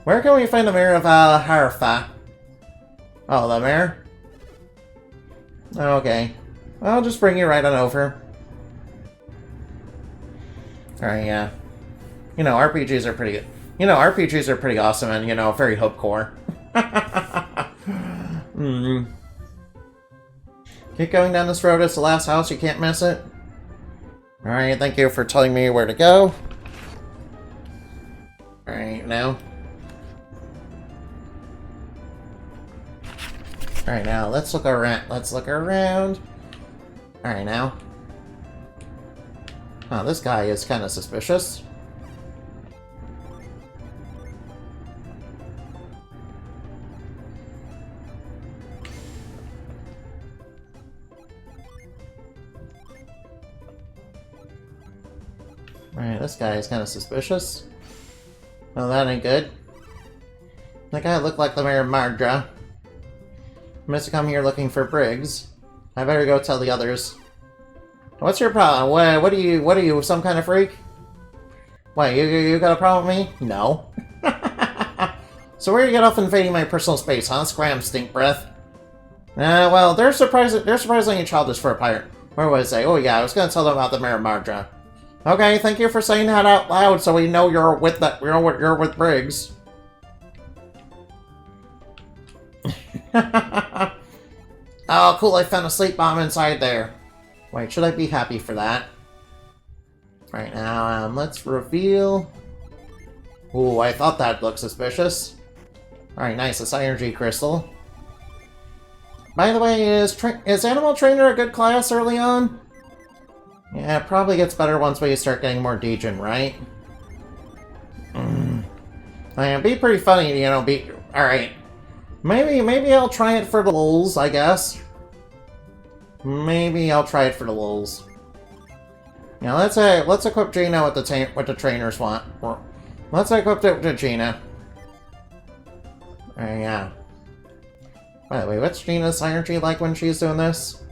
Speaker 1: where can we find the mayor of Fwrrys? Oh, the mayor? Okay. I'll just bring you right on over. Alright, yeah. You know, RPGs are pretty good. You know, RPGs are pretty awesome and, you know, very hopecore. Keep going down this road. It's the last house. You can't miss it. Alright, thank you for telling me where to go. Alright, now. Alright, now, let's look around. Alright, now. Oh, this guy is kind of suspicious. Alright, this guy is kind of suspicious. Well, that ain't good. That guy looked like the mayor of Mardra. Must have come here looking for Briggs. I better go tell the others. What's your problem? What are you, some kind of freak? Wait, you got a problem with me? No. So where you get off invading my personal space, huh? Scram, stink breath. Well, they're surprisingly childish for a pirate. Where was I? Oh yeah, I was gonna tell them about the mayor of Mardra. Okay, thank you for saying that out loud so we know you're with Briggs. Oh, cool, I found a sleep bomb inside there. Wait, should I be happy for that? Right now, let's reveal... Ooh, I thought that looked suspicious. Alright, nice, a Synergy Crystal. By the way, is Animal Trainer a good class early on? Yeah, it probably gets better once we start getting more Degen, right? It'd be pretty funny, you know, Alright. Maybe I'll try it for the lulz, I guess. Maybe I'll try it for the lulz. Now let's equip Gina with the trainers want. Let's equip it with Gina. Yeah. By the way, what's Gina's synergy like when she's doing this?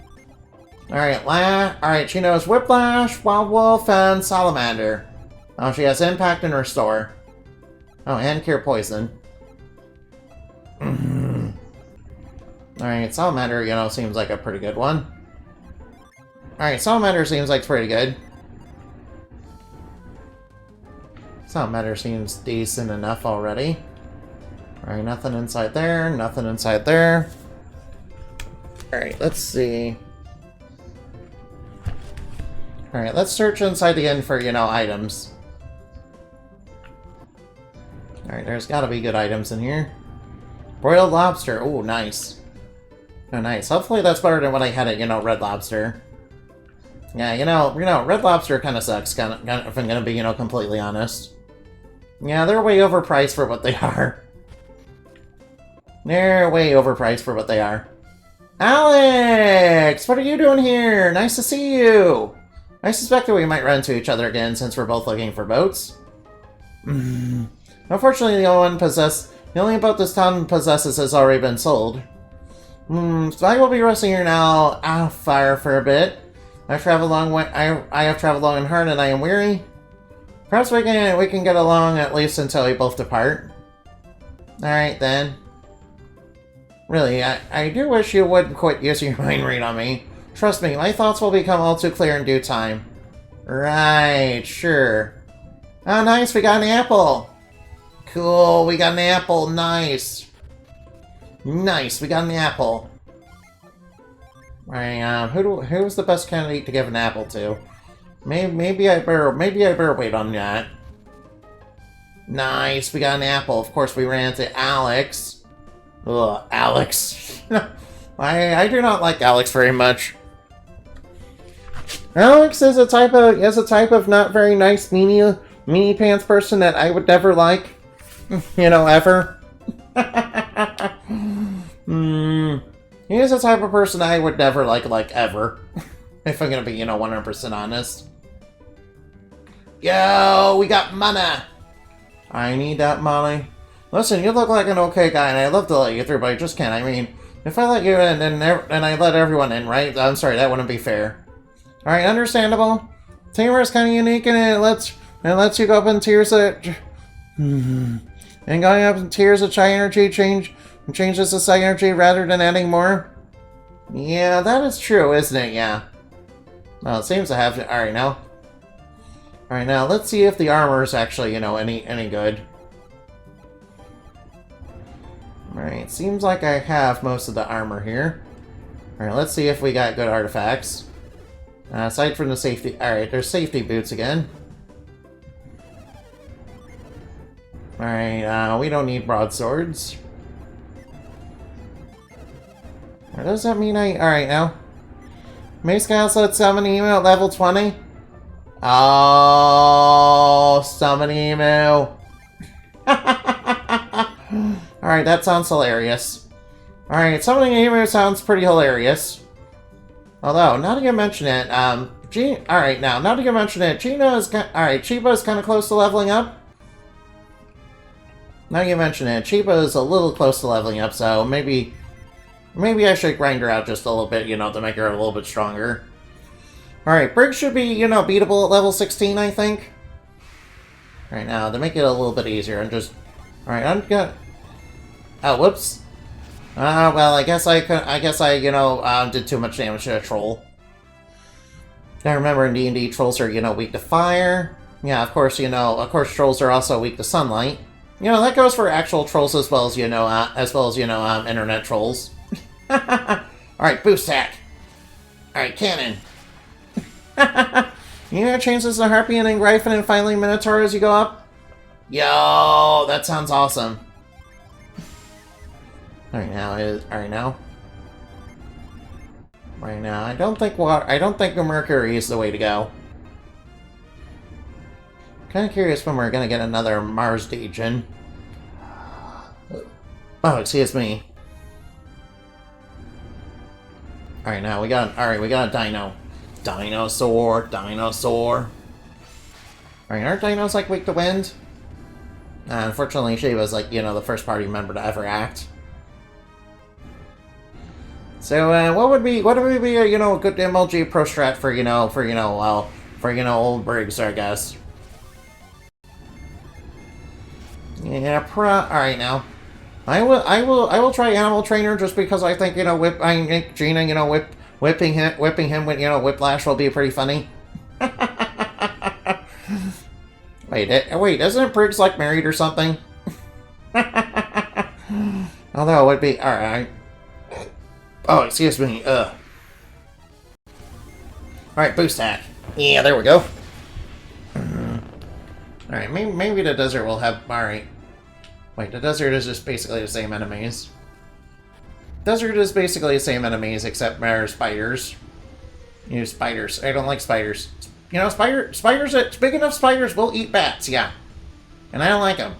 Speaker 1: Alright, she knows Whiplash, Wild Wolf, and Salamander. Oh, she has Impact and Restore. Oh, and Cure Poison. Alright, Salamander, you know, seems like a pretty good one. Alright, Salamander seems like pretty good. Salamander seems decent enough already. Alright, nothing inside there, nothing inside there. Alright, let's see. Alright, let's search inside the inn for, you know, items. Alright, there's gotta be good items in here. Broiled lobster. Oh, nice. Oh, nice. Hopefully that's better than what I had at, you know, Red Lobster. Yeah, you know, Red Lobster kind of sucks, if I'm gonna be, you know, completely honest. Yeah, they're way overpriced for what they are. They're way overpriced for what they are. Alex! What are you doing here? Nice to see you! I suspected we might run into each other again since we're both looking for boats. Unfortunately, the only boat this town possesses has already been sold. So I will be resting here now, fire for a bit. I have traveled long and hard, and I am weary. Perhaps we can get along at least until we both depart. Alright then. Really, I do wish you wouldn't quit using your mind read on me. Trust me, my thoughts will become all too clear in due time. Right, sure. Oh, nice, we got an apple. Cool, we got an apple, nice. Nice, we got an apple. Right, who's the best candidate to give an apple to? Maybe I better wait on that. Nice, we got an apple. Of course, we ran into Alex. Ugh, Alex. I do not like Alex very much. Alex is a type of not very nice meanie pants person that I would never like. You know, ever. He is the type of person I would never like ever. If I'm gonna be, 100% honest. Yo, we got money. I need that money. Listen, you look like an okay guy, and I'd love to let you through, but I just can't. I mean, if I let you in, and I let everyone in, right? I'm sorry, that wouldn't be fair. Alright, understandable. Tamer is kind of unique, and it lets you go up in tears that... And going up in tears of Chi energy changes the Psi energy rather than adding more. Yeah, that is true, isn't it? Yeah. Well, it seems to have... Alright, now. Alright, now, let's see if the armor is actually, any good. Alright, seems like I have most of the armor here. Alright, let's see if we got good artifacts. Aside from the safety... Alright, there's safety boots again. Alright, we don't need broadswords. What does that mean? Alright, now. Mace Council at summon email at level 20. Oh, summon email. Alright, that sounds hilarious. Alright, summoning email sounds pretty hilarious. Although, now that you mention it, alright, now that you mention it, Chiba is kind of close to leveling up. Now you mention it, Chiba is a little close to leveling up, so maybe I should grind her out just a little bit, to make her a little bit stronger. Alright, Briggs should be, beatable at level 16, I think. Alright, now, to make it a little bit easier, Alright, I'm gonna... Oh, whoops. Well, I guess I did too much damage to a troll. Now remember, in D&D, trolls are, weak to fire. Yeah, of course, trolls are also weak to sunlight. That goes for actual trolls as well as, internet trolls. Alright, boost attack. Alright, cannon. Changes the Harpian and Gryphon and finally Minotaur as you go up. Yo, that sounds awesome. Right now, I don't think the Mercury is the way to go. Kind of curious when we're gonna get another Mars Dejin. Oh, excuse me. Alright, now we got a dino. Dinosaur. Alright, aren't dinos like weak to wind? Unfortunately, she was like, the first party member to ever act. So, what would be a, good MLG pro strat for, old Briggs, I guess. Yeah, alright now. I will try Animal Trainer just because I think, Gina, whipping him with, Whiplash will be pretty funny. Wait, isn't Briggs, like, married or something? Although it would be, alright. Oh, excuse me, Alright, boost attack. Yeah, there we go. Alright, maybe the desert will have, alright. Wait, the desert is just basically the same enemies. Desert is basically the same enemies, except more spiders. Spiders. I don't like spiders. Spiders, big enough spiders will eat bats, yeah. And I don't like them.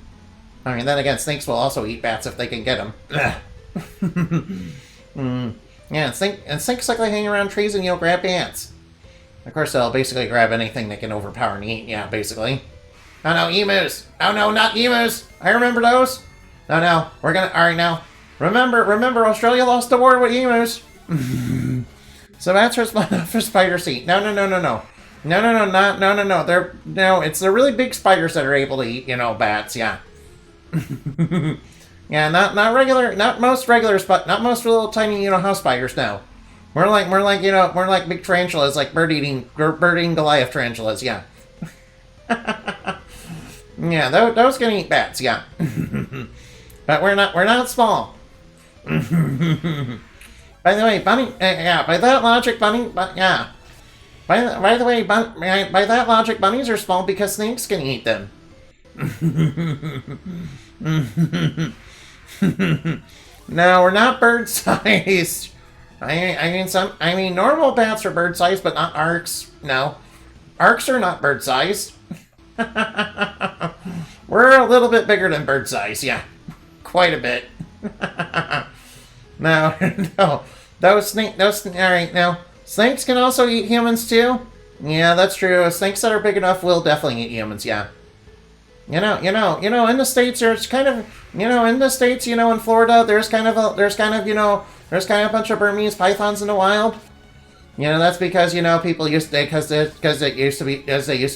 Speaker 1: I mean, then again, snakes will also eat bats if they can get them. Yeah, and snakes like they hang around trees and, grab ants. Of course, they'll basically grab anything they can overpower and eat, yeah, basically. Oh no, emus! Oh no, not emus! I remember those! Oh no, we're gonna... Alright now. Remember, Australia lost the war with emus! So that's for spider seed. No. No, it's the really big spiders that are able to eat, bats, yeah. Yeah, not most little tiny, house spiders, no. more like big tarantulas, like bird eating Goliath tarantulas. Yeah, yeah, those can eat bats. Yeah, but we're not small. By the way, bunny. Yeah, by that logic, bunny. But yeah, by the way, by that logic, bunnies are small because snakes can eat them. No, we're not bird-sized. I mean, normal bats are bird-sized, but not arcs. No, arcs are not bird-sized. We're a little bit bigger than bird-sized. Yeah, quite a bit. No, no, all right, now snakes can also eat humans too. Yeah, that's true. Snakes that are big enough will definitely eat humans. Yeah. In the States, there's kind of, in the States, in Florida, there's kind of a bunch of Burmese pythons in the wild. That's because, people because they used to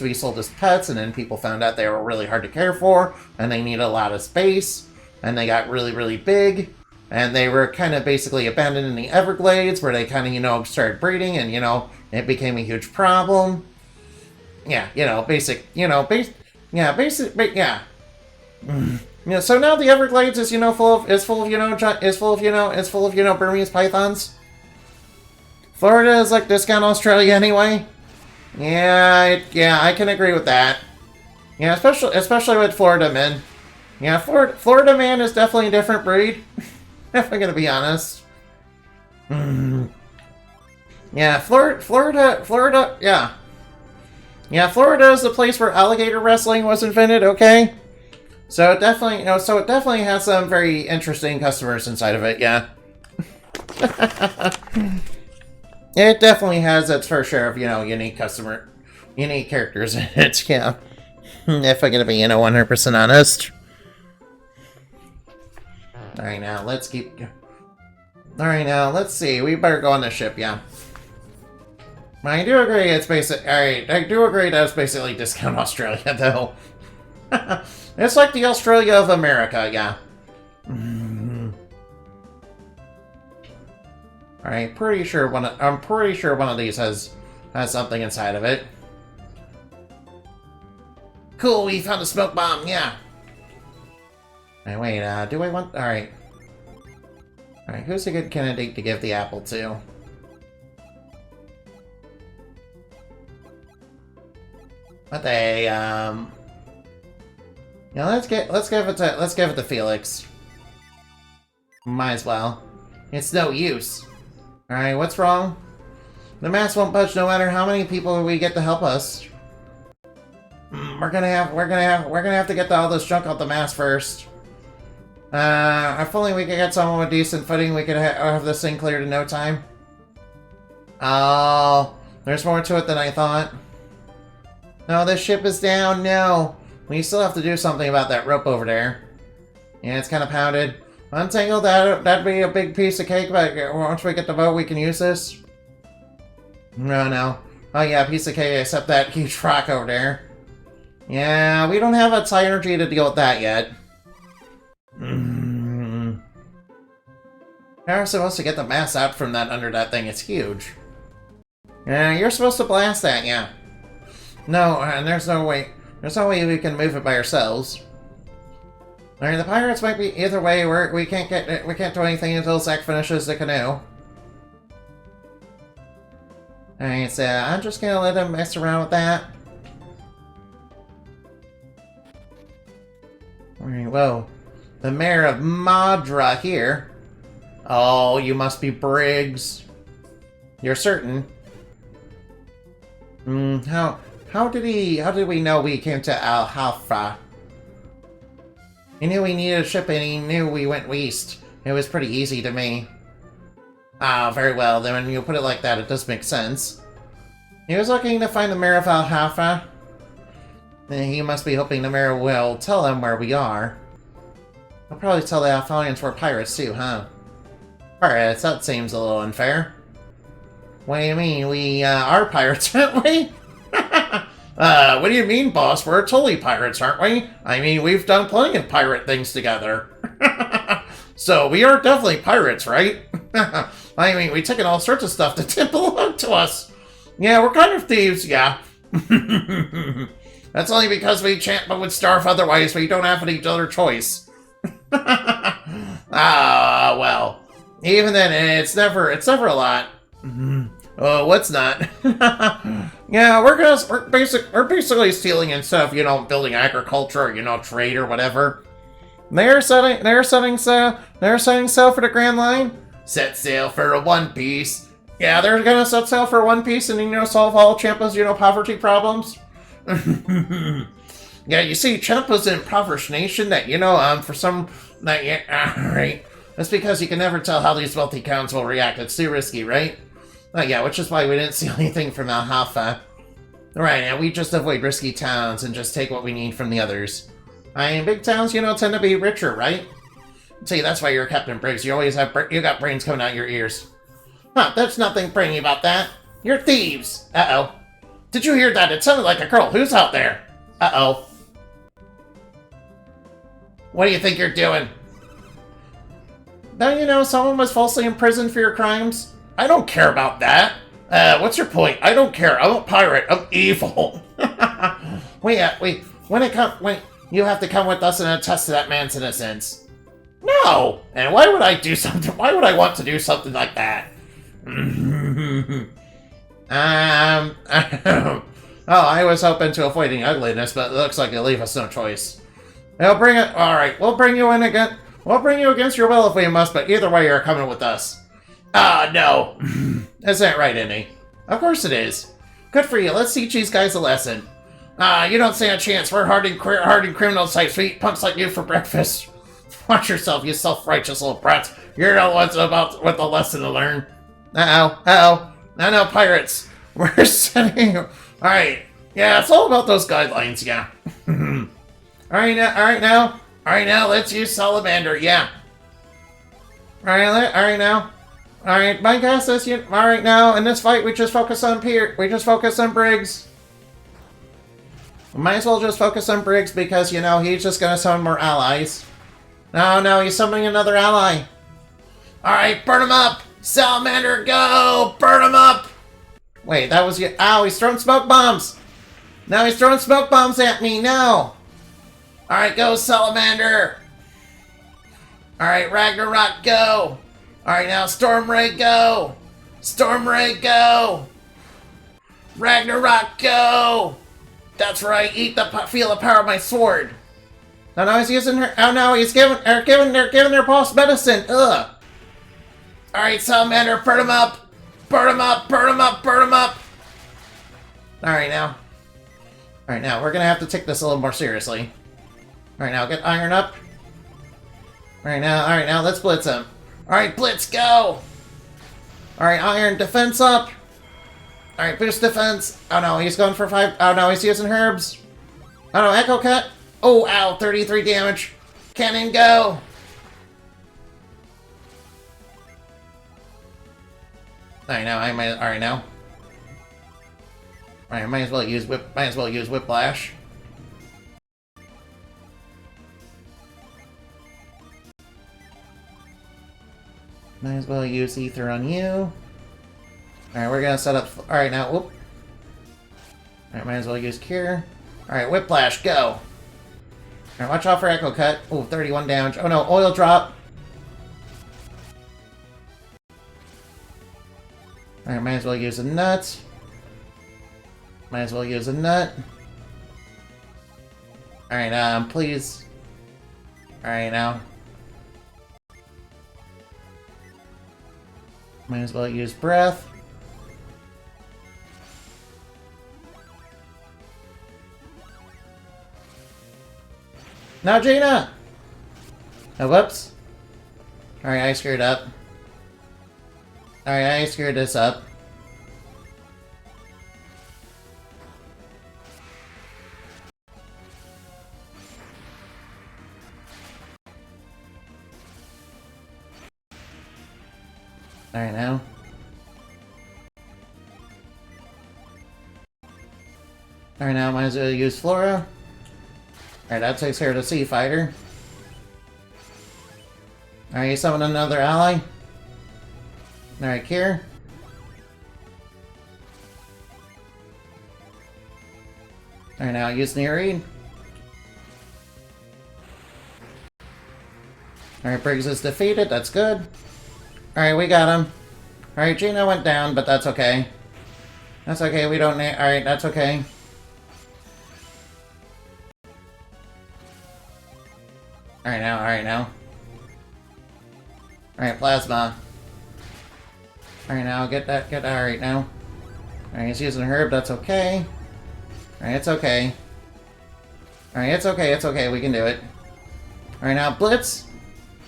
Speaker 1: be sold as pets, and then people found out they were really hard to care for, and they needed a lot of space, and they got really, really big, and they were kind of basically abandoned in the Everglades, where they kind of, started breeding, and, it became a huge problem. Yeah, yeah. So now the Everglades is full of Burmese pythons. Florida is like discount Australia anyway. Yeah, I can agree with that. Yeah, especially with Florida men. Yeah, Florida man is definitely a different breed. If I'm gonna be honest. Yeah, Florida, yeah. Yeah, Florida is the place where alligator wrestling was invented, okay? So it definitely has some very interesting customers inside of it, yeah. It definitely has its fair share of, unique characters in it, yeah. If I'm gonna be, 100% honest. Alright, now, let's see. We better go on the ship, yeah. I do agree it's alright, I do agree that it's basically discount Australia, though. It's like the Australia of America, yeah. Alright, I'm pretty sure one of these has something inside of it. Cool, we found a smoke bomb, yeah. Alright, wait, do I want... Alright. Alright, who's a good candidate to give the apple to? But let's give it to Felix. Might as well. It's no use. Alright, what's wrong? The mast won't budge no matter how many people we get to help us. We're gonna have to get all this junk off the mast first. If only we could get someone with decent footing, we could have this thing cleared in no time. Oh, there's more to it than I thought. No, this ship is down, no. We still have to do something about that rope over there. Yeah, it's kind of pounded. Untangle that'd be a big piece of cake, but once we get the boat, we can use this. No. Oh yeah, piece of cake, except that huge rock over there. Yeah, we don't have enough energy to deal with that yet. How are we supposed to get the mass out from under that thing? It's huge. Yeah, you're supposed to blast that, yeah. No, and there's no way we can move it by ourselves. Alright, the pirates might be either way. We can't do anything until Zack finishes the canoe. Alright, so I'm just gonna let him mess around with that. Alright, whoa. The mayor of Madra here. Oh, you must be Briggs. You're certain? How did we know we came to Al-Hafra? He knew we needed a ship and he knew we went west. It was pretty easy to me. Ah, very well. Then when you put it like that, it does make sense. He was looking to find the mayor of Al-Hafra. He must be hoping the mayor will tell him where we are. He'll probably tell the Alphonians we're pirates too, huh? Pirates? That seems a little unfair. What do you mean? We are pirates, aren't we? What do you mean, boss? We're totally pirates, aren't we? I mean, we've done plenty of pirate things together. So, we are definitely pirates, right? I mean, we took in all sorts of stuff that didn't belong to us. Yeah, we're kind of thieves, yeah. That's only because we chant but would starve otherwise. We don't have any other choice. Ah, well. Even then, it's never a lot. Oh, what's not? Yeah, we're basically stealing and stuff, building agriculture, or, trade or whatever. They're setting sail for the Grand Line. Set sail for a One Piece. Yeah, they're gonna set sail for One Piece and, solve all Champa's, poverty problems. Yeah, you see, Champa's an impoverished nation that, for some, right. That's because you can never tell how these wealthy counts will react. It's too risky, right? Yeah, which is why we didn't see anything from Alhafa. Right, and we just avoid risky towns and just take what we need from the others. I mean, big towns, tend to be richer, right? See, that's why you're Captain Briggs. You got brains coming out your ears. Huh, there's nothing brainy about that. You're thieves. Uh-oh. Did you hear that? It sounded like a girl. Who's out there? Uh-oh. What do you think you're doing? Don't someone was falsely imprisoned for your crimes? I don't care about that. What's your point? I don't care. I'm a pirate. I'm evil. Wait, you have to come with us and attest to that man's innocence. No! And why would I do something? Why would I want to do something like that? Oh, I was hoping to avoiding ugliness, but it looks like you'll leave us no choice. Alright, we'll bring you in again. We'll bring you against your will if we must, but either way, you're coming with us. Ah, no. Isn't that right, Innie? Of course it is. Good for you. Let's teach these guys a lesson. You don't stand a chance. We're hardened criminal types. We eat punks like you for breakfast. Watch yourself, you self-righteous little brats. You're the ones with a lesson to learn. Uh-oh. No, pirates. We're setting... Alright. Yeah, it's all about those guidelines, yeah. Alright now, let's use Salamander, yeah. Alright now. Alright, my guess is alright now, in this fight we just focus on Briggs. We might as well just focus on Briggs because, he's just gonna summon more allies. No, he's summoning another ally. Alright, burn him up! Salamander, go! Burn him up! Wait, that was you. Ow, he's throwing smoke bombs! Now he's throwing smoke bombs at me, no! Alright, go, Salamander! Alright, Ragnarok, go! Alright, now Storm Ray, go! Storm Ray, go! Ragnarok, go! That's right, feel the power of my sword! Oh no, he's using her. Oh no, he's giving their boss medicine. Ugh. Alright, Salamander, burn him up! Burn him up! Alright now, we're gonna have to take this a little more seriously. Alright now, get Iron up. Alright now, let's blitz him. Alright, Blitz, go! Alright, Iron, defense up! Alright, boost defense. Oh no, he's going for 5. Oh no, he's using herbs. Oh no, Echo Cut. Oh, ow, 33 damage. Cannon, go! Alright now, Alright, might as well use Whiplash. Might as well use Ether on you. Alright, we're gonna set up... Alright, now, whoop. Alright, might as well use Cure. Alright, Whiplash, go! Alright, watch out for Echo Cut. Oh, 31 damage. Oh no, Oil Drop! Alright, might as well use a Nut. Alright, please. Alright, now. Might as well use Breath. Now, Jaina! Oh, whoops. Alright, I screwed up. Alright, I screwed this up. Alright, now. Alright, now might as well use Flora. Alright, that takes care of the Sea Fighter. Alright, you summon another ally. Alright, here. Alright, now use Nereid. Alright, Briggs is defeated. That's good. Alright, we got him. Alright, Gina went down, but that's okay. That's okay, we don't need... Alright, that's okay. Alright now, alright now. Alright, Plasma. Alright now, get that right now. Alright, he's using Herb, that's okay. Alright, it's okay. Alright, it's okay, we can do it. Alright now, Blitz!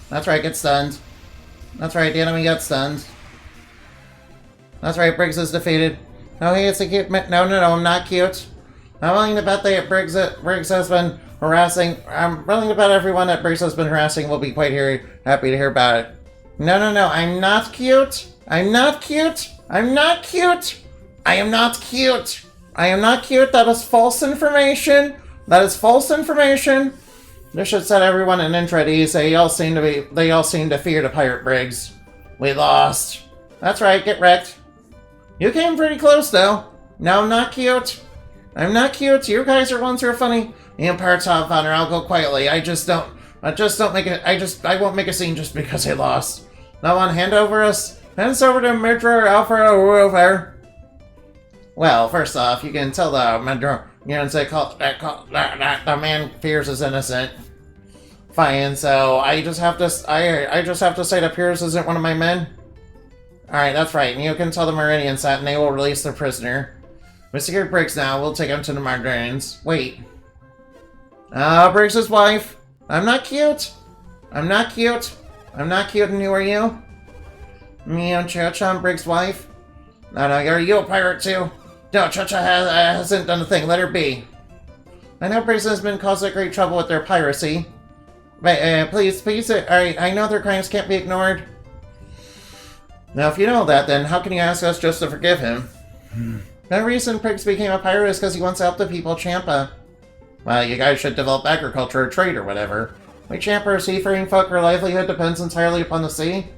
Speaker 1: That's right, get stunned. That's right, the enemy got stunned. That's right, Briggs is defeated. Oh, hey, it's a cute... No, I'm not cute. I'm willing to bet that Briggs has been harassing... I'm willing to bet everyone that Briggs has been harassing will be quite happy to hear about it. No, I'm not cute. I'm not cute. I'm not cute. I am not cute. I am not cute. That is false information. That is false information. This should set everyone in intro at ease. They all seem to fear the pirate Briggs. We lost. That's right, get wrecked. You came pretty close, though. No, I'm not cute. I'm not cute. You guys are ones who are funny. Me and Pirates have fun, or I'll go quietly. I won't make a scene just because I lost. No one hand us over to Midra Alpha over. Well, first off, you can tell the Midra, the man Fwrrys is innocent. Fine, so I just have to say that Fwrrys isn't one of my men. Alright, that's right, and you can tell the Meridians that, and they will release the prisoner. We secured Briggs now, we'll take him to the Meridians. Wait. Briggs' wife. I'm not cute. I'm not cute. I'm not cute, and who are you? Me and Cha-Cha, Briggs' wife. No, are you a pirate too? No, Cha-Cha hasn't done a thing, let her be. I know Briggs has been causing great trouble with their piracy. But, please, alright, I know their crimes can't be ignored. Now, if you know that, then how can you ask us just to forgive him? The reason Briggs became a pirate is because he wants to help the people of Champa. Well, you guys should develop agriculture or trade or whatever. We Champa are seafaring folk, our livelihood depends entirely upon the sea.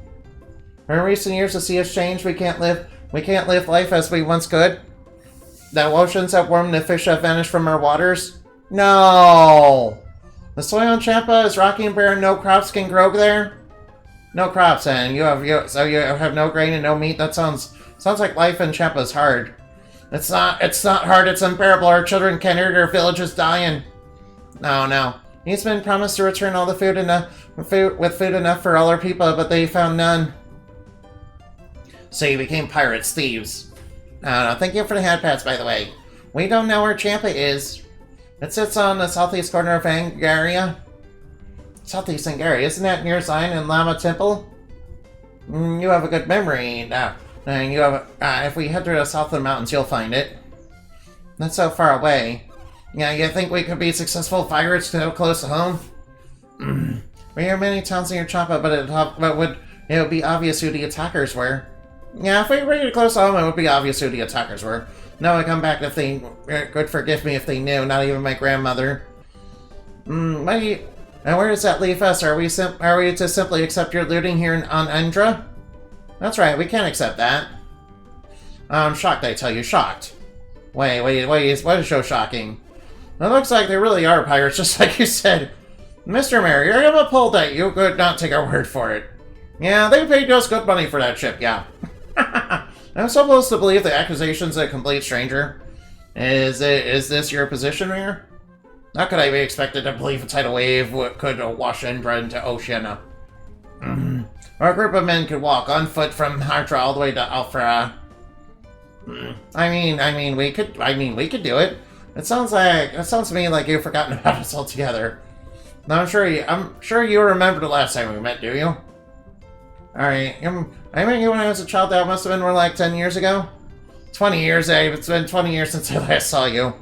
Speaker 1: In recent years, the sea has changed. We can't live life as we once could. The oceans have warmed and the fish have vanished from our waters. No! The soil on Champa is rocky and barren. No crops can grow there. No crops, and you have no grain and no meat. That sounds like life in Champa is hard. It's not hard. It's unbearable. Our children can't eat. Our village is dying. No. He's been promised to return all the food enough for all our people, but they found none. So you became pirates, thieves. No. Thank you for the hat pats, by the way. We don't know where Champa is. It sits on the southeast corner of Angaria. Southeast Angaria, isn't that near Zion and Lama Temple? You have a good memory. If we head to the south of the mountains, you'll find it. That's so far away. Yeah, you think we could be successful pirates so close to home? We have many towns near Champa, but it would be obvious who the attackers were. Yeah, if we were really close to home, it would be obvious who the attackers were. No one come back if they could forgive me if they knew, not even my grandmother. And where does that leave us? Are we to simply accept your looting here on Endra? That's right, we can't accept that. I'm shocked, I tell you, shocked. Wait, what is so shocking? It looks like they really are pirates, just like you said. Mr. Mayor, I'm appalled that you could not take our word for it. Yeah, they paid us good money for that ship, yeah. I'm supposed to believe the accusation's a complete stranger. Is this your position, Mayor? How could I be expected to believe a tidal wave could wash Endra into ocean? Our group of men could walk on foot from Hartra all the way to Alfra. We could do it. It sounds to me like you've forgotten about us altogether. I'm sure you remember the last time we met, do you? Alright, I met you when I was a child. That must have been more like 10 years ago. 20 years, Abe. It's been 20 years since I last saw you.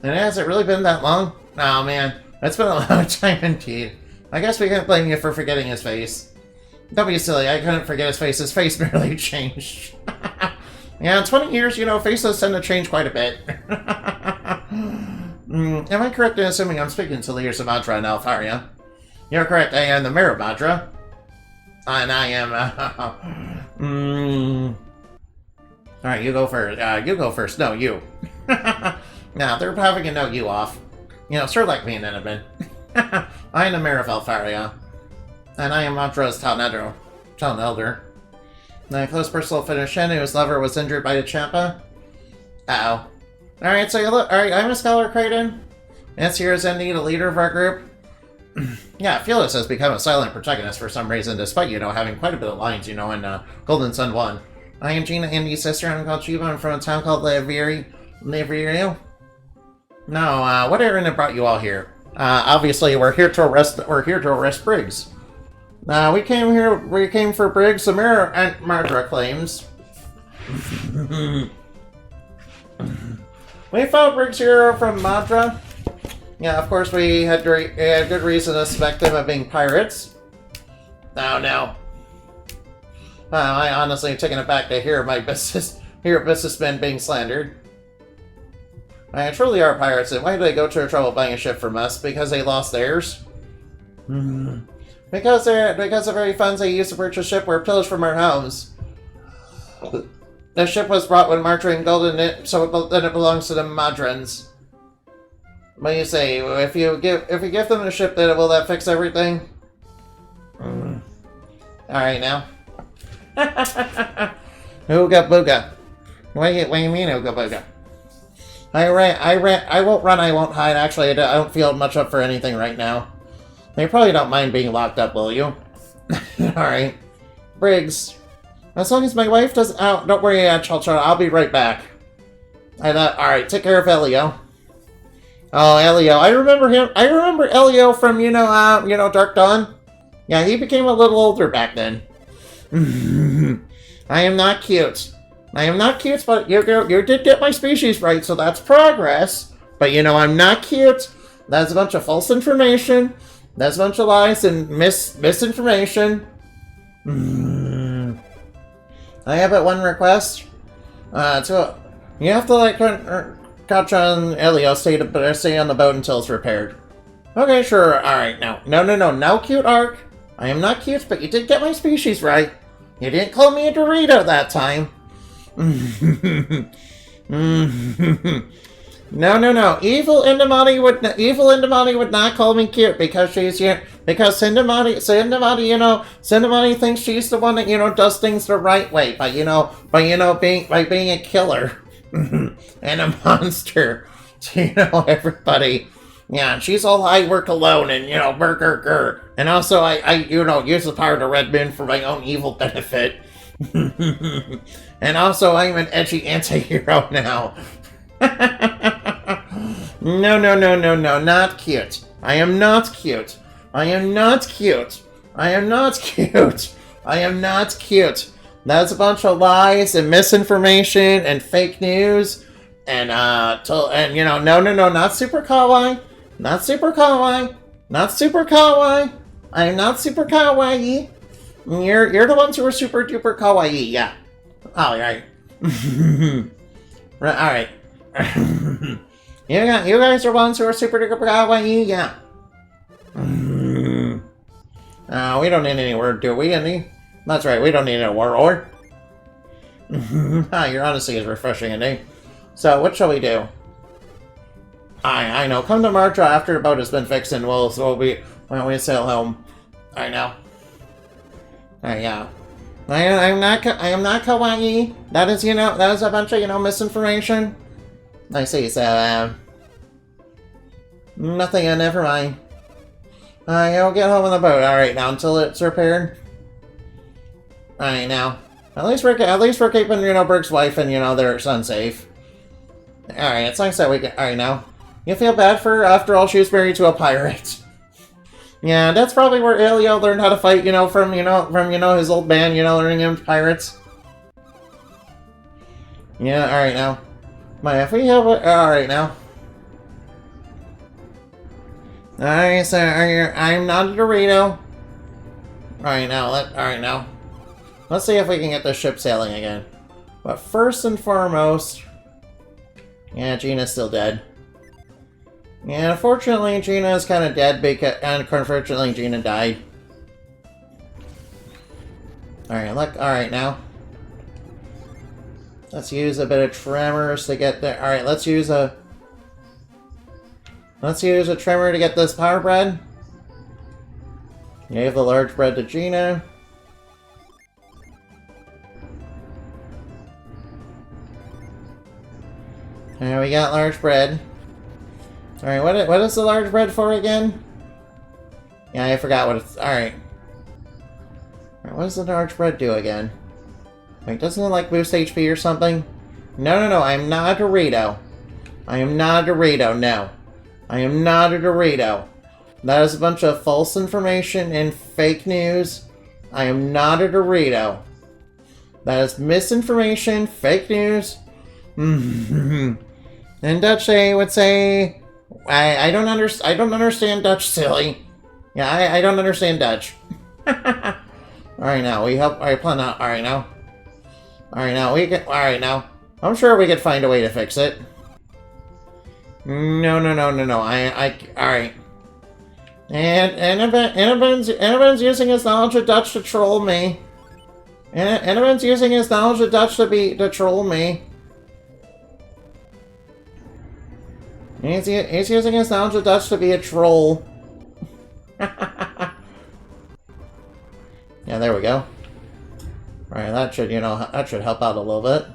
Speaker 1: And has it really been that long? Oh man, it's been a long time indeed. I guess we can't blame you for forgetting his face. Don't be silly, I couldn't forget his face. His face barely changed. Yeah, in 20 years, faces tend to change quite a bit. Am I correct in assuming I'm speaking to leaders of Madra and Alfaria? You're correct, I am the Mayor of Madra. And I am, Alright, you go first. You go first. No, you. Nah, they're having a no you off. You know, sure like me and Enabin. I am the mayor of Alfaria. And I am Madra's town elder. The close personal physician whose lover was injured by the Champa. Uh-oh. Alright, so you look. Alright, I'm a scholar, Kraden. Nancy here is indeed a leader of our group. Yeah, Fwrrys has become a silent protagonist for some reason, despite, having quite a bit of lines, in Golden Sun 1. I am Gina, Andy's sister. I'm called Chiba. I'm from a town called Liverio. No, what errand brought you all here? Obviously, we're here to arrest Briggs. We came for Briggs, the mayor, Aunt Mardra claims. We found Briggs here from Madra. Yeah, of course, we had good reason to suspect them of being pirates. Oh, no. I honestly am taken aback to hear businessmen being slandered. I truly are pirates, and why do they go to the trouble buying a ship from us? Because they lost theirs? Because the very funds they used to purchase ship were pillaged from our homes. The ship was brought with margarine gold in it, so then it belongs to the Madrans. What do you say? If you give them the ship, then will that fix everything? Alright now. Ooga booga. What do you mean ooga booga? I won't run, I won't hide. Actually, I don't feel much up for anything right now. You probably don't mind being locked up, will you? Alright. Briggs. As long as my wife doesn't... Oh, don't worry, Chalchar. I'll be right back. Alright, take care of Elio. Oh, Elio. I remember him. I remember Elio from, Dark Dawn. Yeah, he became a little older back then. I am not cute. I am not cute, but you did get my species right, so that's progress. But, I'm not cute. That's a bunch of false information. That's a bunch of lies and misinformation. I have but one request. You have to let Kacha and Elio stay on the boat until it's repaired. Okay, sure. Alright, now. No, cute Ark. I am not cute, but you did get my species right. You didn't call me a Dorito that time. No. Evil Indamati would not call me cute because she's here. Because Sindamati thinks she's the one that does things the right way by being a killer and a monster to everybody. Yeah, she's all I work alone and burger. And also I use the power of the Red Moon for my own evil benefit. And also I'm an edgy anti-hero now. No, not cute. I am not cute. I am not cute. That's a bunch of lies and misinformation and fake news and not super kawaii. Not super kawaii. I am not super kawaii. You're the ones who are super duper kawaii, yeah. Alright. Alright. You guys are ones who are super duper kawaii, yeah. We don't need any word, do we, Andy? That's right, we don't need a word. Your honesty is refreshing, Andy. So, what shall we do? I know. Come to Martra after the boat has been fixed, and we'll sail home. I know. Yeah. I am not kawaii. That is a bunch of misinformation. I see. So nothing. Never mind. I'll get home on the boat. All right, now until it's repaired. All right, now. At least we're keeping Berg's wife and their son safe. All right, it's nice that we get. All right, now. You feel bad for her? After all, she was married to a pirate. Yeah, that's probably where Elio learned how to fight, from his old band, learning him pirates. Yeah, alright now. If we have alright now. Alright, so I'm not a Dorito. Alright now, Let's see if we can get the ship sailing again. But first and foremost... Yeah, Gina's still dead. Yeah, unfortunately, Gina is kind of dead and unfortunately, Gina died. Alright, look. Alright, now. Let's use a bit of tremors to get there. Alright, let's use a tremor to get this power bread. Gave the large bread to Gina. And we got large bread. Alright, what is the large bread for again? Yeah, I forgot what it's... Alright. What does the large bread do again? Wait, doesn't it like boost HP or something? No, I am not a Dorito. I am not a Dorito, no. I am not a Dorito. That is a bunch of false information and fake news. I am not a Dorito. That is misinformation, fake news. And Dutch would say, I don't understand Dutch, silly. Yeah, I don't understand Dutch. Alright now, we help I plan out alright now. Alright now. I'm sure we could find a way to fix it. No. Alright. And Annabin's using his knowledge of Dutch to troll me. Annabin's using his knowledge of Dutch to troll me. He's using his knowledge of Dutch to be a troll. Yeah, there we go. Alright, that should help out a little bit.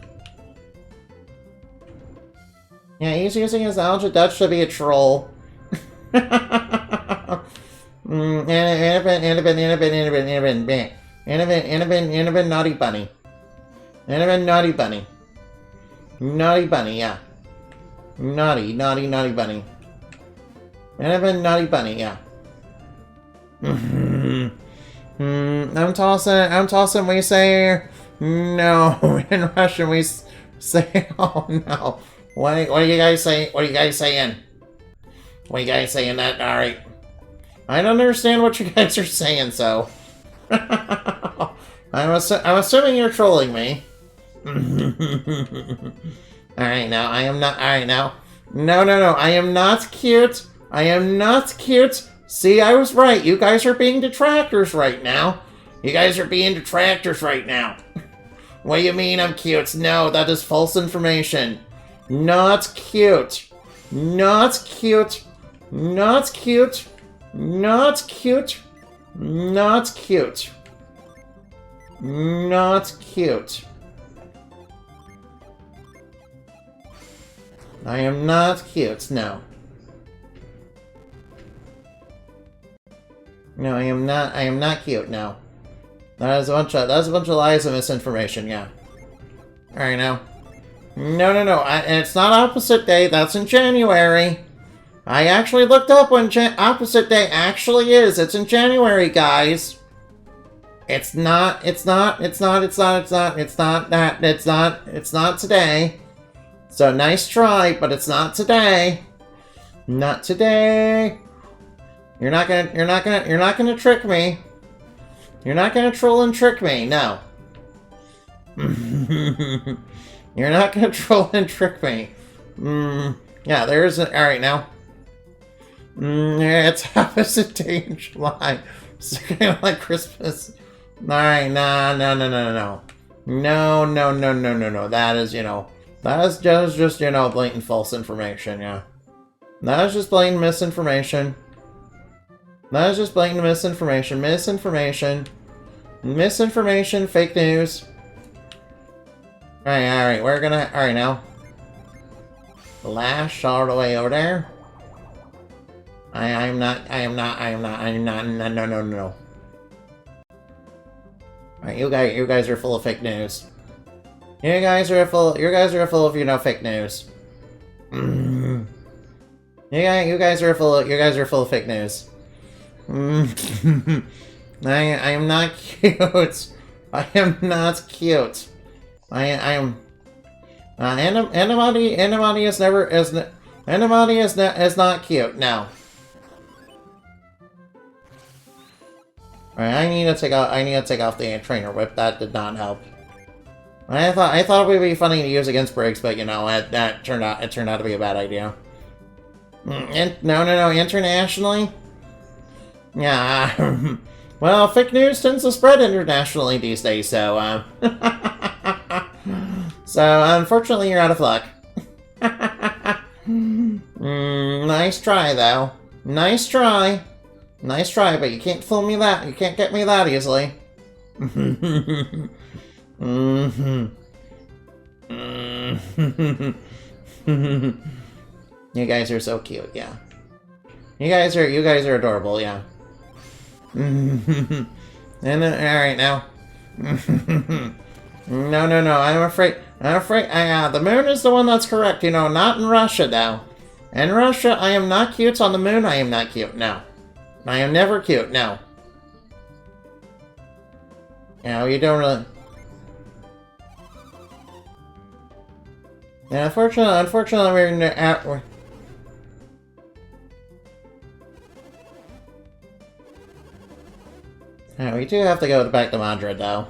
Speaker 1: Yeah, he's using his knowledge of Dutch to be a troll. Annabin, naughty bunny. Annabin, naughty bunny. Naughty bunny, yeah. Naughty bunny. Annabin, naughty bunny, yeah. I'm tossing, we say no. In Russian, we say, oh no. What are you guys saying? What are you guys saying? What are you guys saying that? Alright. I don't understand what you guys are saying, so. I'm assuming you're trolling me. Alright, now, I am not. Alright, now. No. I am not cute. I am not cute. See, I was right. You guys are being detractors right now. You guys are being detractors right now. What do you mean I'm cute? No, that is false information. Not cute. Not cute. Not cute. Not cute. Not cute. Not cute. I am not cute, no. No, I am not cute, no. That's a bunch of lies and misinformation, yeah. Alright now. No. It's not opposite day, that's in January. I actually looked up when opposite day actually is. It's in January, guys. It's not today. So nice try, but it's not today. Not today. You're not gonna trick me. You're not gonna troll and trick me, no. You're not gonna troll and trick me. Yeah, there's an alright now. Yeah, it's opposite day in July. It's kind of like Christmas. Alright, no. No. That is, that is just, blatant false information, yeah. That is just blatant misinformation. That is just blatant misinformation. Misinformation, fake news. Alright, we're gonna, alright now. Lash all the way over there. I'm not, no. Alright, you guys are full of fake news. You guys are full of, fake news. You guys are full of fake news. I am not cute. I am not cute. I am. Anybody is not cute. No. Alright, I need to take off the trainer whip. That did not help. I thought it would be funny to use against Briggs, but that turned out to be a bad idea. No. Internationally? Yeah. Well, fake news tends to spread internationally these days, so So, unfortunately, you're out of luck. Nice try, though. Nice try. Nice try, but you can't fool me that. You can't get me that easily. You guys are so cute, yeah. You guys are adorable, yeah. And alright now. No, I'm afraid, the moon is the one that's correct, you know, not in Russia, though. In Russia, I am not cute. On the moon, I am not cute, no. I am never cute, no. No, you don't really... Yeah, unfortunately, we're... Yeah, we do have to go back to Madrid, though.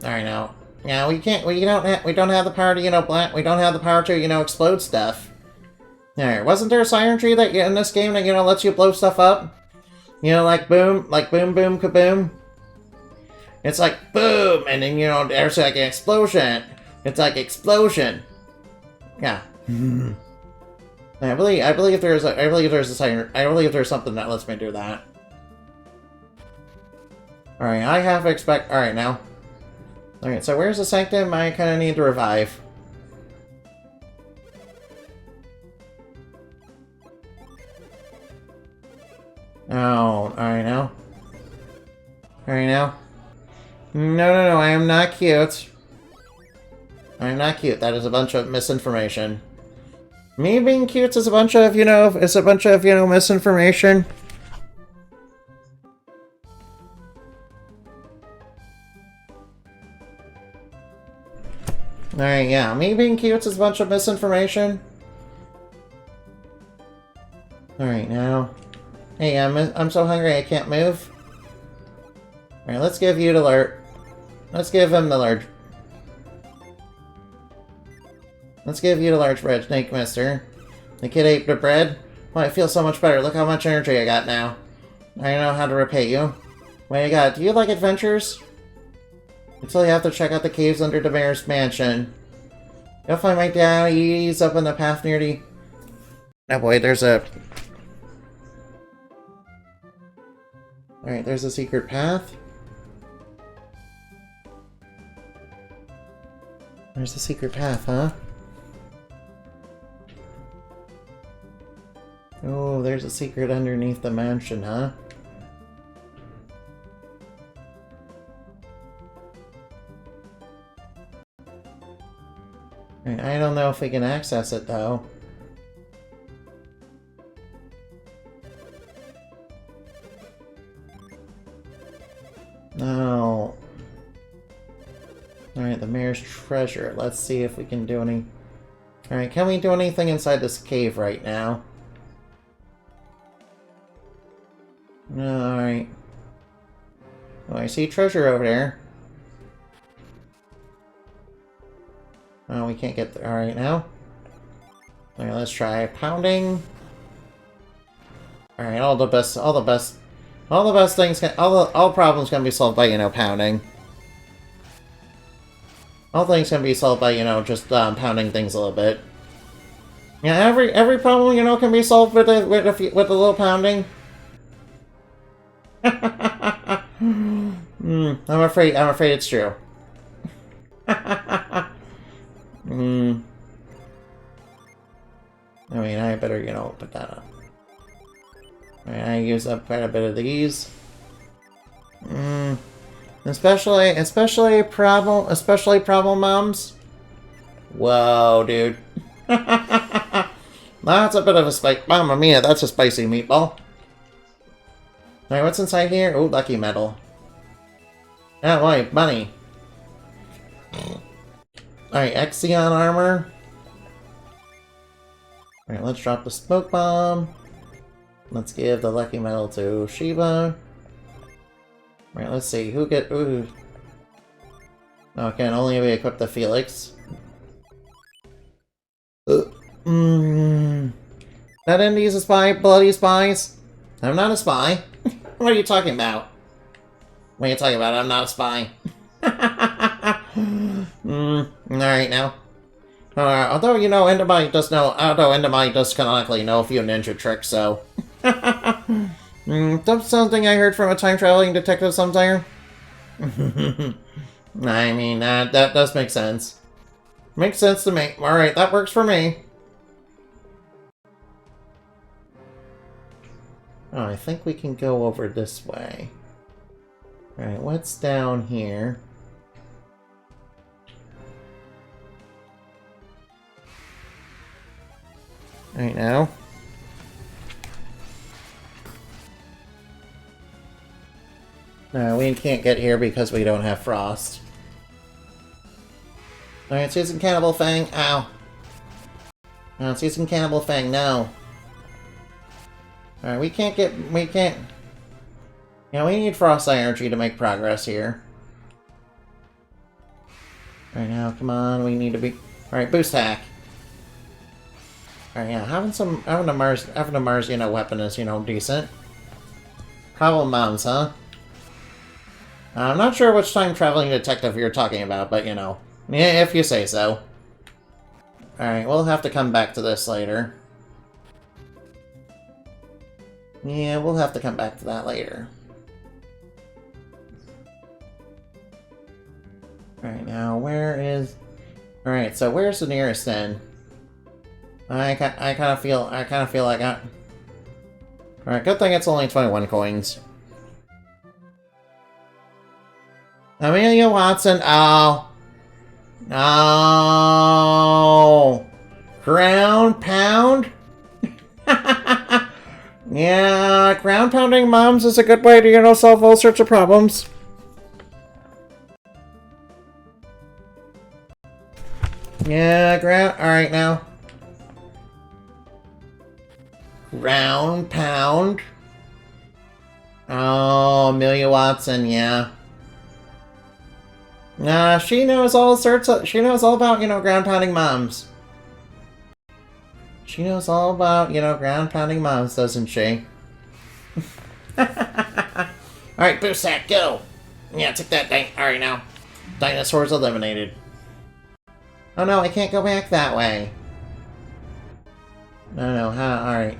Speaker 1: Alright, now. Yeah, we don't have the power to, you know, we don't have the power to, you know, explode stuff. Alright, wasn't there a siren tree that in this game that, you know, lets you blow stuff up? You know, like boom, boom, kaboom? It's like boom, and then, you know, there's like an explosion. It's like explosion. Yeah. I believe there's a siren, I believe there's something that lets me do that. Alright, I have to expect... Alright, now. Alright, so where's the sanctum? I kind of need to revive. Oh, alright now. Alright now. No, I am not cute. I am not cute. That is a bunch of misinformation. Me being cute is a bunch of, you know, misinformation. Alright, yeah. Me being cute is a bunch of misinformation. Alright, now. Hey, I'm so hungry I can't move. Alright, let's give you the alert. Let's give him the large... Let's give you the large bread, Snake Mister. The kid ate the bread. Well, I feel so much better. Look how much energy I got now. I know how to repay you. What you got? Do you like adventures? Until you have to check out the caves under the mayor's mansion. You'll find my daddy's up on the path near the... Oh boy, there's a... Alright, there's a secret path. There's the secret path, huh? Oh, there's a secret underneath the mansion, huh? I don't know if we can access it, though. No. Alright, the mayor's treasure. Let's see if we can do any... Alright, can we do anything inside this cave right now? Alright. Oh, I see treasure over there. Oh, we can't get there. Alright, now. Alright, let's try pounding. Alright, all problems can be solved by, you know, pounding. All things can be solved by, you know, just pounding things a little bit. Yeah, every problem, you know, can be solved with a little pounding. I'm afraid it's true. I mean, I better, you know, put that up. I use up quite a bit of these. Especially problem moms. Whoa, dude. That's a bit of a spice. Mamma mia, that's a spicy meatball. Alright, what's inside here? Oh, lucky metal. Oh, wait, money. Alright, Exion armor. Alright, let's drop the smoke bomb. Let's give the lucky metal to Shiba. Alright, let's see. Who get... Ooh. No, it can only be equipped to Felix. That Indy's a spy? Bloody spies? I'm not a spy. What are you talking about? What are you talking about? I'm not a spy. Alright now. Although Endomite does canonically know a few ninja tricks, so... That's something I heard from a time-traveling detective sometime. I mean, that does make sense. Makes sense to me. Alright, that works for me. Oh, I think we can go over this way. Alright, what's down here? Right now. No, we can't get here because we don't have frost. Alright, Susan Cannibal Fang. Ow. No, Susan Cannibal Fang, no. Alright, we can't... Yeah, we need frost energy to make progress here. Right now, come on, we need to be... Alright, boost hack. Alright, yeah, having a Mars, weapon is, decent. Problem moms, huh? I'm not sure which time-traveling detective you're talking about, but, yeah, if you say so. Alright, we'll have to come back to this later. Yeah, we'll have to come back to that later. Alright, now, where is... Alright, so where's the nearest inn? I kind of feel like I... Alright, good thing it's only 21 coins. Amelia Watson, oh. Oh. Ground pound? Yeah, ground pounding moms is a good way to, solve all sorts of problems. Yeah, alright now. Ground pound? Oh, Amelia Watson, yeah. Nah, she knows all about, ground pounding moms. She knows all about, ground pounding moms, doesn't she? Alright, boost sack, go! Yeah, take that thing. Alright now. Dinosaurs eliminated. Oh no, I can't go back that way. No, alright.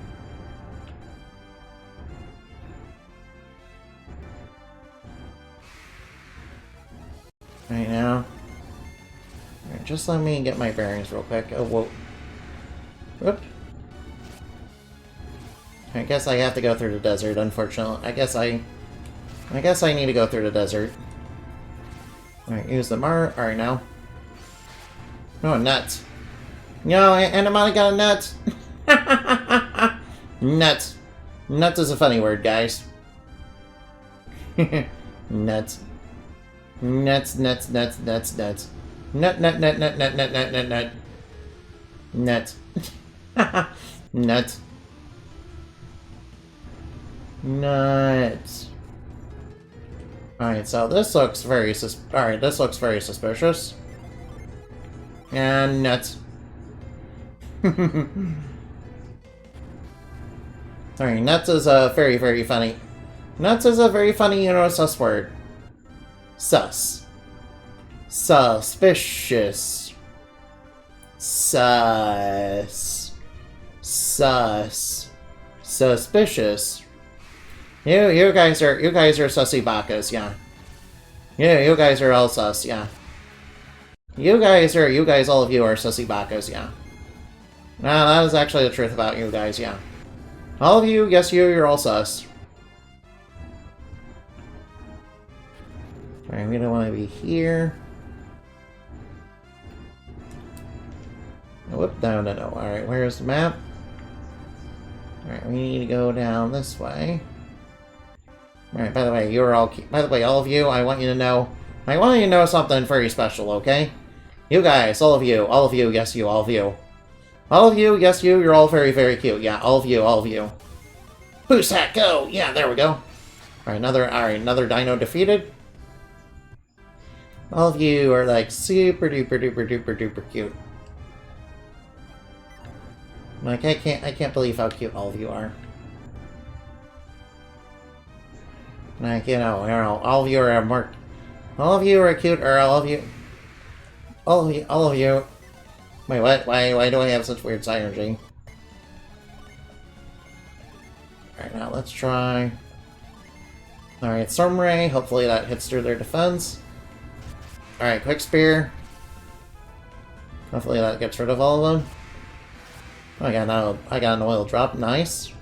Speaker 1: Right now. Alright, just let me get my bearings real quick. Oh, whoa. Whoop. I guess I have to go through the desert, unfortunately. I guess I need to go through the desert. Alright, use the Alright, now. Oh, nuts. No, and I'm got a nut. Nuts. Nuts is a funny word, guys. Nuts. Nuts. Nut. Nut. Nuts. Nuts. Alright, so this looks very suspicious. And nuts. Sorry, nuts is a very, very funny. Nuts is a very funny, sus word. Sus. Suspicious. Sus. Suspicious. You guys are sussy bakas, yeah. Yeah, you guys are all sus, yeah. You guys, all of you are sussy bakas, yeah. Nah, that is actually the truth about you guys, yeah. All of you, yes, you're all sus. Alright, we don't want to be here. Whoop, no. Alright, where's the map? Alright, we need to go down this way. Alright, by the way, all of you, I want you to know something very special, okay? You guys, all of you, yes, you, all of you. All of you, yes, you're all very, very cute. Yeah, all of you. Boost hack, go! Yeah, there we go. Alright, another dino defeated. All of you are like super duper cute. Like, I can't believe how cute all of you are. Like, all of you are cute, or all of you... all of you. Wait, what? Why do I have such weird synergy? Alright, now let's try. Alright, Storm Ray. Hopefully that hits through their defense. Alright, Quick Spear. Hopefully that gets rid of all of them. I got an oil drop. Nice.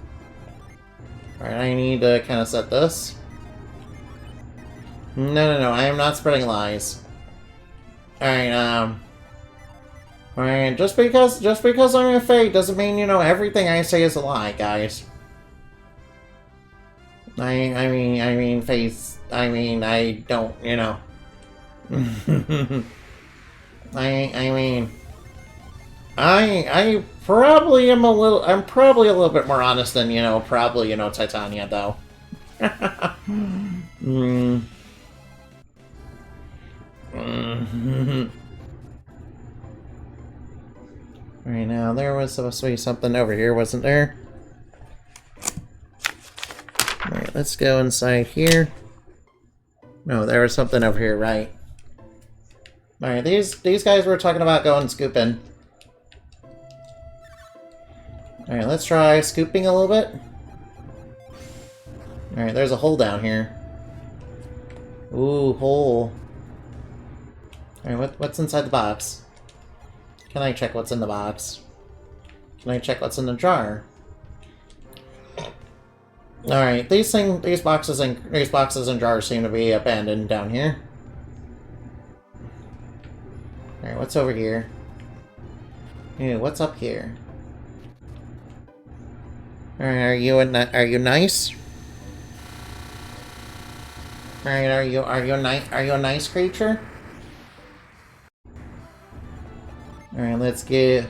Speaker 1: Alright, I need to kind of set this. No, I am not spreading lies. Alright, alright, just because I'm a fake doesn't mean, you know, everything I say is a lie, guys. I mean, face, I don't, you know. I probably am I'm probably a little bit more honest than, you know, probably, you know, Titania, though. Right now, there was supposed to be something over here, wasn't there? Alright, let's go inside here. No, there was something over here, right? Alright, these guys were talking about going scooping. Alright, let's try scooping a little bit. Alright, there's a hole down here. Ooh, hole. Alright, what's inside the box? Can I check what's in the box? Can I check what's in the jar? Alright, these boxes and jars seem to be abandoned down here. Alright, what's over here? Ew, what's up here? Alright, are you nice? Alright, are you a nice creature? Alright, let's get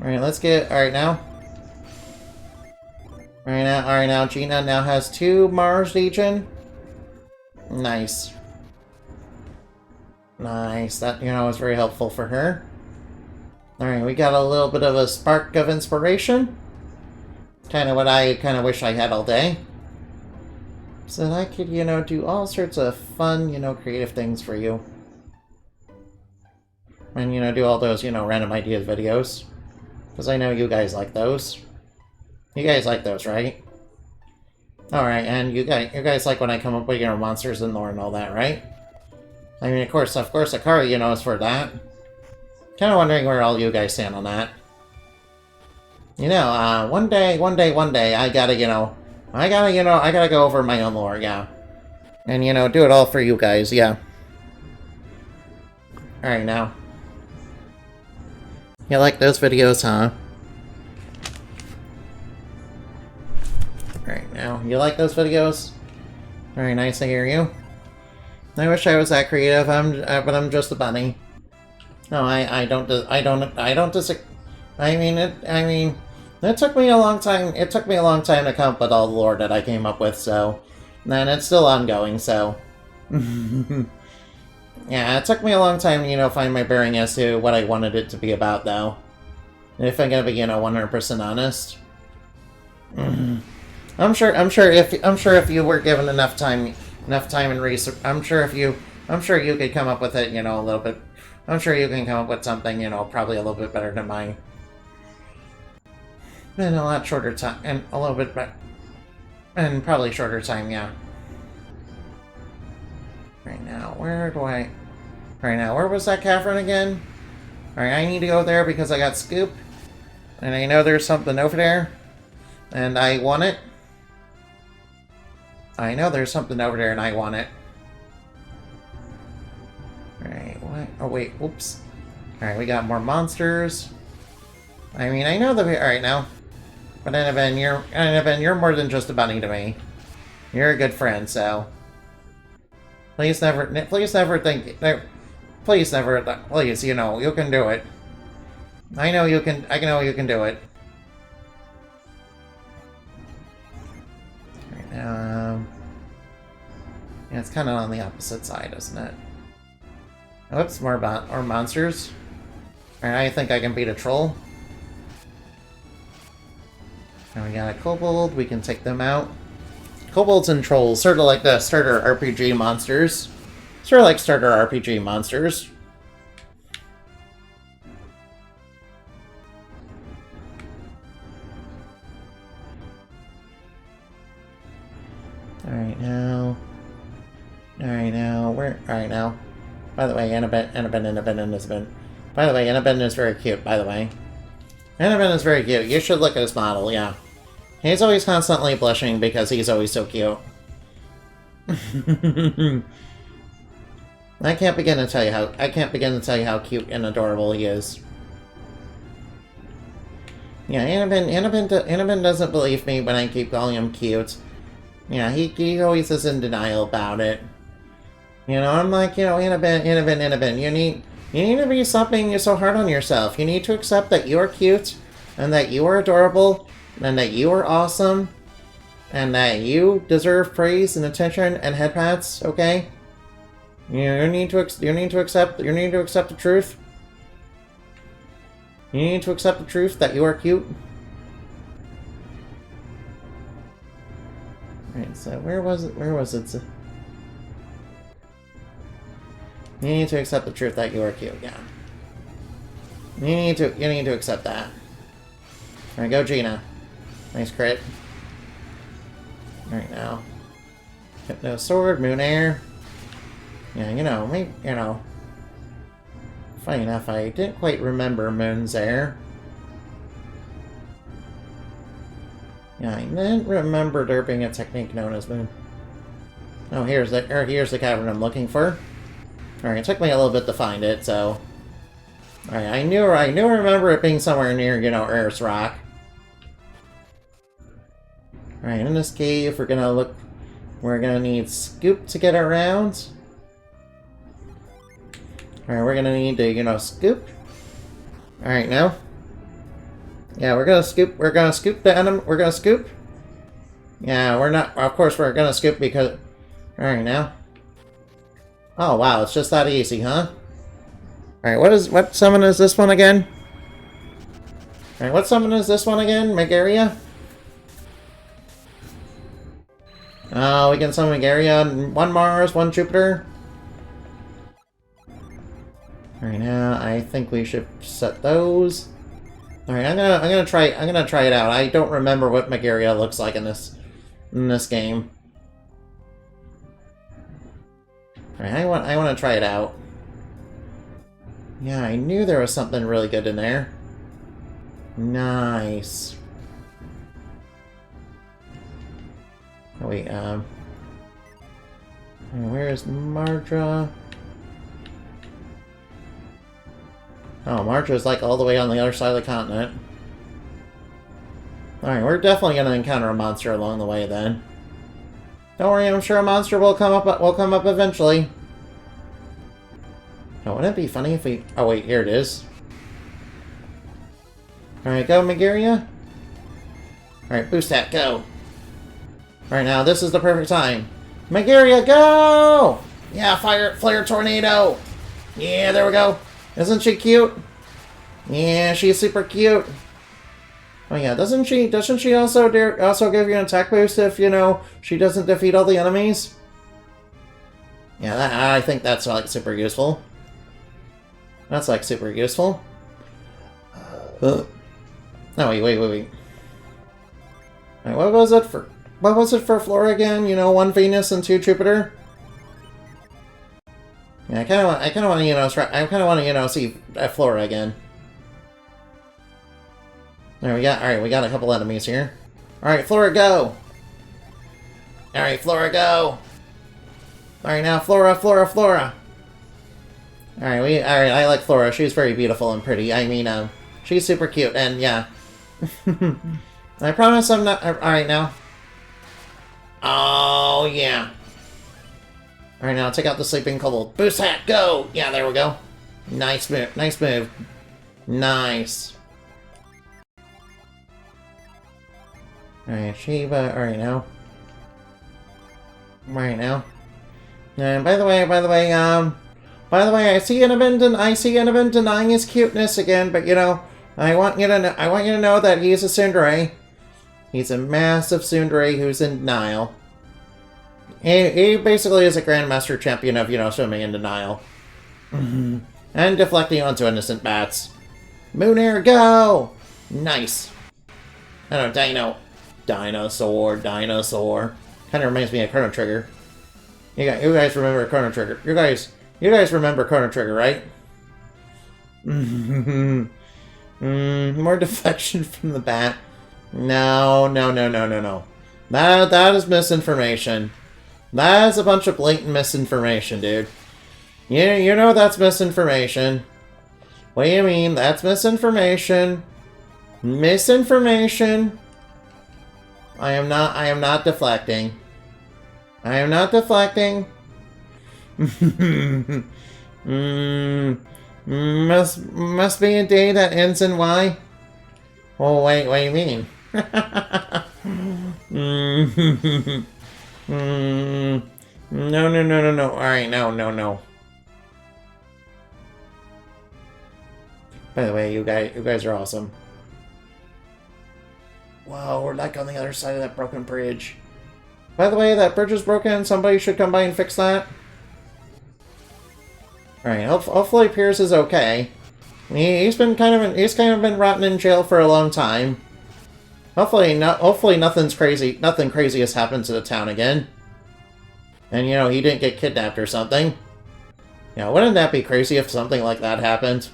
Speaker 1: alright now. Alright now, Gina now has 2 Mars Legion. Nice. Nice, that, you know, was very helpful for her. Alright, we got a little bit of a spark of inspiration. Kind of what I wish I had all day. So that I could, you know, do all sorts of fun, you know, creative things for you. And, you know, do all those, you know, random ideas videos. Because I know you guys like those. You guys like those, right? Alright, and you guys like when I come up with, you know, monsters and lore and all that, right? I mean, of course, Akari, you know, is for that. Kind of wondering where all you guys stand on that. You know, one day, I gotta go over my own lore, yeah. And, you know, do it all for you guys, yeah. Alright, now. You like those videos, huh? Alright, now. You like those videos? Very nice to hear you. I wish I was that creative, but I'm just a bunny. No, I don't disagree. I mean, it took me a long time. It took me a long time to come up with all the lore that I came up with, so, and it's still ongoing. So, yeah, it took me a long time, you know, find my bearing as to what I wanted it to be about, though. If I'm gonna be, you know, 100% honest, I'm sure if you were given enough time and research, I'm sure you could come up with it, you know, a little bit. I'm sure you can come up with something, you know, probably a little bit better than mine. In a lot shorter time, and a little bit better, and probably shorter time, yeah. Right now, where was that cavern again? Alright, I need to go there because I got Scoop. And I know there's something over there. And I want it. I know there's something over there and I want it. Alright, what? Oh wait, whoops. Alright, we got more monsters. I mean, I know that we... Alright, now. But Annabelle, you're more than just a bunny to me. You're a good friend, so... Please never think... Please, you know, you can do it. I know you can do it. Right, yeah, it's kind of on the opposite side, isn't it? Whoops, more monsters. Alright, I think I can beat a troll. Now we got a kobold, we can take them out. Kobolds and trolls, sort of like the starter RPG monsters. Sort of like starter RPG monsters. Alright now. Alright now. Where? Alright now. By the way, Annabelle. By the way, Annabelle is very cute, by the way. Annabelle is very cute. You should look at his model, yeah. He's always constantly blushing because he's always so cute. I can't begin to tell you how cute and adorable he is. Yeah, Annabelle doesn't believe me when I keep calling him cute. Yeah, he always is in denial about it. You know, I'm like, you know, Annabelle, you need to be stopping so hard on yourself. You need to accept that you're cute, and that you are adorable, and that you are awesome, and that you deserve praise and attention and head pats, okay? You need to accept the truth. You need to accept the truth that you are cute. Alright, so where was it? You need to accept the truth that you are cute, yeah. You need to accept that. Alright, go Gina. Nice crit. Alright now. Hypno Sword, Moon Air. Yeah, you know, maybe, you know. Funny enough, I didn't quite remember Moon's Air. Yeah, I didn't remember there being a technique known as Moon. Oh, here's the cavern I'm looking for. Alright, it took me a little bit to find it, so... Alright, I knew I remember it being somewhere near, you know, Earth's Rock. Alright, in this cave, we're gonna need Scoop to get around. Alright, we're gonna need to, you know, Scoop. Alright, now. Yeah, we're gonna scoop the enemy, we're gonna scoop. Yeah, we're not, of course we're gonna scoop because... Alright, now. Oh, wow, it's just that easy, huh? Alright, what summon is this one again? Alright, what summon is this one again? Megaria? Oh, we can summon Megaria, one Mars, one Jupiter. Alright, now I think we should set those. Alright, I'm gonna try it out. I don't remember what Megaria looks like in this game. Alright, I wanna try it out. Yeah, I knew there was something really good in there. Nice. Oh wait, where's Mardra? Oh, Mardra's like all the way on the other side of the continent. Alright, we're definitely gonna encounter a monster along the way then. Don't worry, I'm sure a monster will come up eventually. Oh, wouldn't it be funny if we... Oh wait, here it is. Alright, go Megaria. Alright, boost that, go. Alright, now this is the perfect time. Megaria, go! Yeah, flare tornado! Yeah, there we go. Isn't she cute? Yeah, she's super cute. Oh yeah, doesn't she also give you an attack boost if, you know, she doesn't defeat all the enemies? Yeah, I think that's like super useful. That's like super useful. No, wait. Wait, what was it for Fwrrys again? You know, 1 Venus and 2 Jupiter? Yeah, I kind of want to, you know, see Fwrrys again. There we got. All right, we got a couple enemies here. All right, Fwrrys, go. All right, Fwrrys, go. All right, now Fwrrys. All right, I like Fwrrys. She's very beautiful and pretty. I mean, she's super cute, and yeah. I promise I'm not. All right, now. Oh yeah. Alright, now take out the sleeping kobold. Boost hat, go! Yeah, there we go. Nice move. Nice move. Nice. Alright, Shiva. Alright, now. Right now. And by the way, I see Annabelle denying his cuteness again, but you know, I want you to know that he's a tsundere. He's a massive tsundere who's in denial. He basically is a Grandmaster champion of, you know, swimming in denial. And deflecting onto innocent bats. Moon Air, go! Nice. I don't know, Dinosaur. Kind of reminds me of Chrono Trigger. You guys remember Chrono Trigger? You guys remember Chrono Trigger, right? More defection from the bat. No. That is misinformation. That is a bunch of blatant misinformation, dude. You know that's misinformation. What do you mean? That's misinformation. Misinformation. I am not deflecting. I am not deflecting. Must be a day that ends in Y. Oh wait, what do you mean? No. Alright, no. By the way, you guys are awesome. Wow, we're like on the other side of that broken bridge. By the way, that bridge is broken. Somebody should come by and fix that. Alright, hopefully Pierce is okay. He's kind of been rotting in jail for a long time. Hopefully nothing crazy has happened to the town again. And you know, he didn't get kidnapped or something. Yeah, wouldn't that be crazy if something like that happened?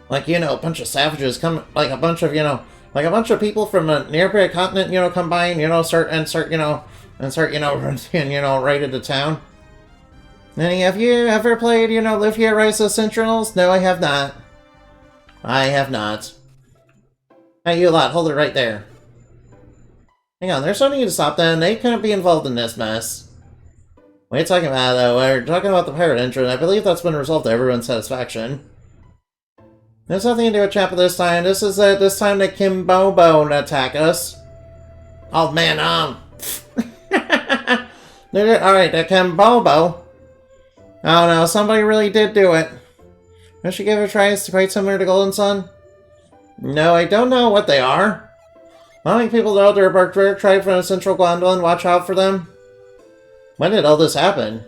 Speaker 1: Like, you know, a bunch of savages come, like a bunch of people from a nearby continent, you know, come by and, you know, start right into town. Any of you ever played, you know, Live Here, Rise of Sentinels? No, I have not. I have not. Hey, you lot, hold it right there. Hang on, there's no need to stop them. They couldn't be involved in this mess. What are you talking about, though? We're talking about the pirate entrance. I believe that's been resolved to everyone's satisfaction. There's nothing to do with Chapel this time. This time the Kimbobo attack us. Oh, man, Alright, the Kimbobo. Oh, no, somebody really did do it. I should give it a try. It's quite similar to Golden Sun. No, I don't know what they are. How many people know they're a barbaric tribe from Central Gondolin? Watch out for them. When did all this happen?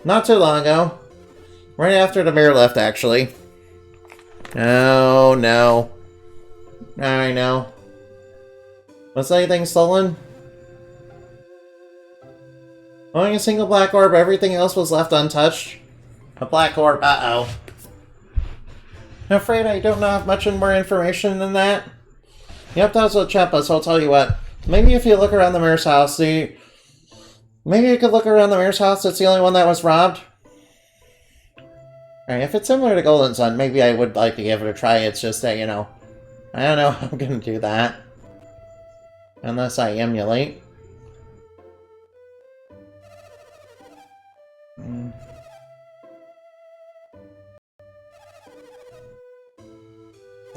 Speaker 1: Not too long ago. Right after the mayor left, actually. Oh, no. I know. Was anything stolen? Only a single black orb, everything else was left untouched. A black orb, uh-oh. I'm afraid I don't have much more information than that. Yep, that's what Chappa, so I'll tell you what. Maybe if you look around the mayor's house, maybe you could look around the mayor's house, it's the only one that was robbed. Alright, if it's similar to Golden Sun, maybe I would like to give it a try. It's just that, you know, I don't know how I'm gonna do that. Unless I emulate.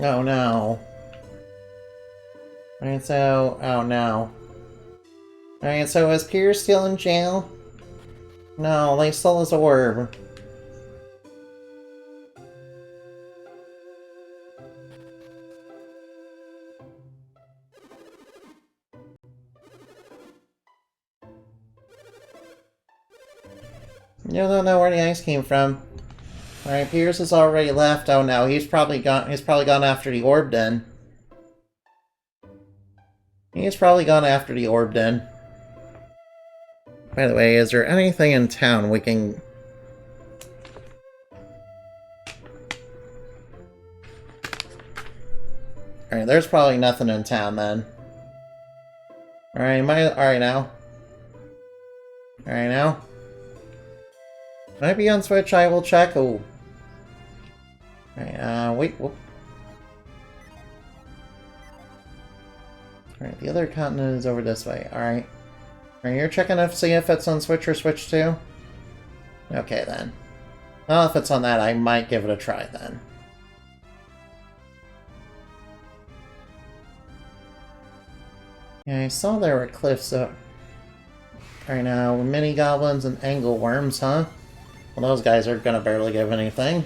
Speaker 1: Oh no. Alright, so... oh no. Alright, so is Pierce still in jail? No, they stole his orb. You don't know where the ice came from. Alright, Pierce has already left. Oh no, he's probably gone after the orb then. He's probably gone after the orb then. By the way, is there anything in town we can... Alright, there's probably nothing in town then. Alright, now. Alright, now. Might be on Switch, I will check. Oh. Alright, wait, whoop. Alright, the other continent is over this way. Alright. Alright, you're checking to see if it's on Switch or Switch 2? Okay, then. Well, if it's on that, I might give it a try, then. Yeah, I saw there were cliffs up. Alright, now, mini goblins and angle worms, huh? Well, those guys are gonna barely give anything.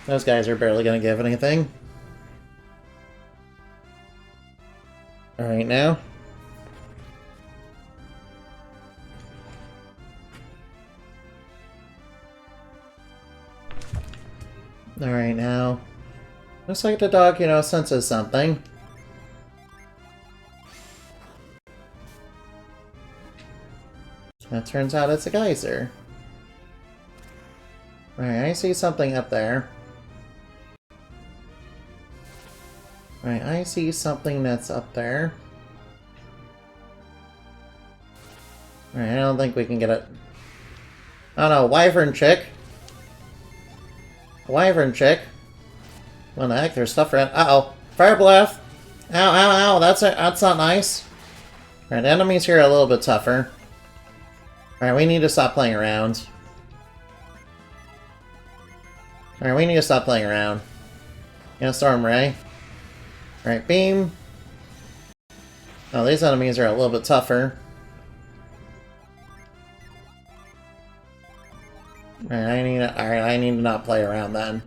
Speaker 1: Those guys are barely gonna give anything. Alright, now. Alright, now. Looks like the dog, you know, senses something. That turns out it's a geyser. Right, I see something up there. Right, I see something that's up there. Right, I don't think we can get it. Oh no, wyvern chick. Wyvern chick. What the heck? There's stuff around. Uh-oh. Fire blast! Ow, ow, ow! That's not nice. Right, enemies here are a little bit tougher. Alright, we need to stop playing around. Alright, we need to stop playing around. Yeah, Storm Ray. Alright, beam. Oh, these enemies are a little bit tougher. Alright, I need to not play around then.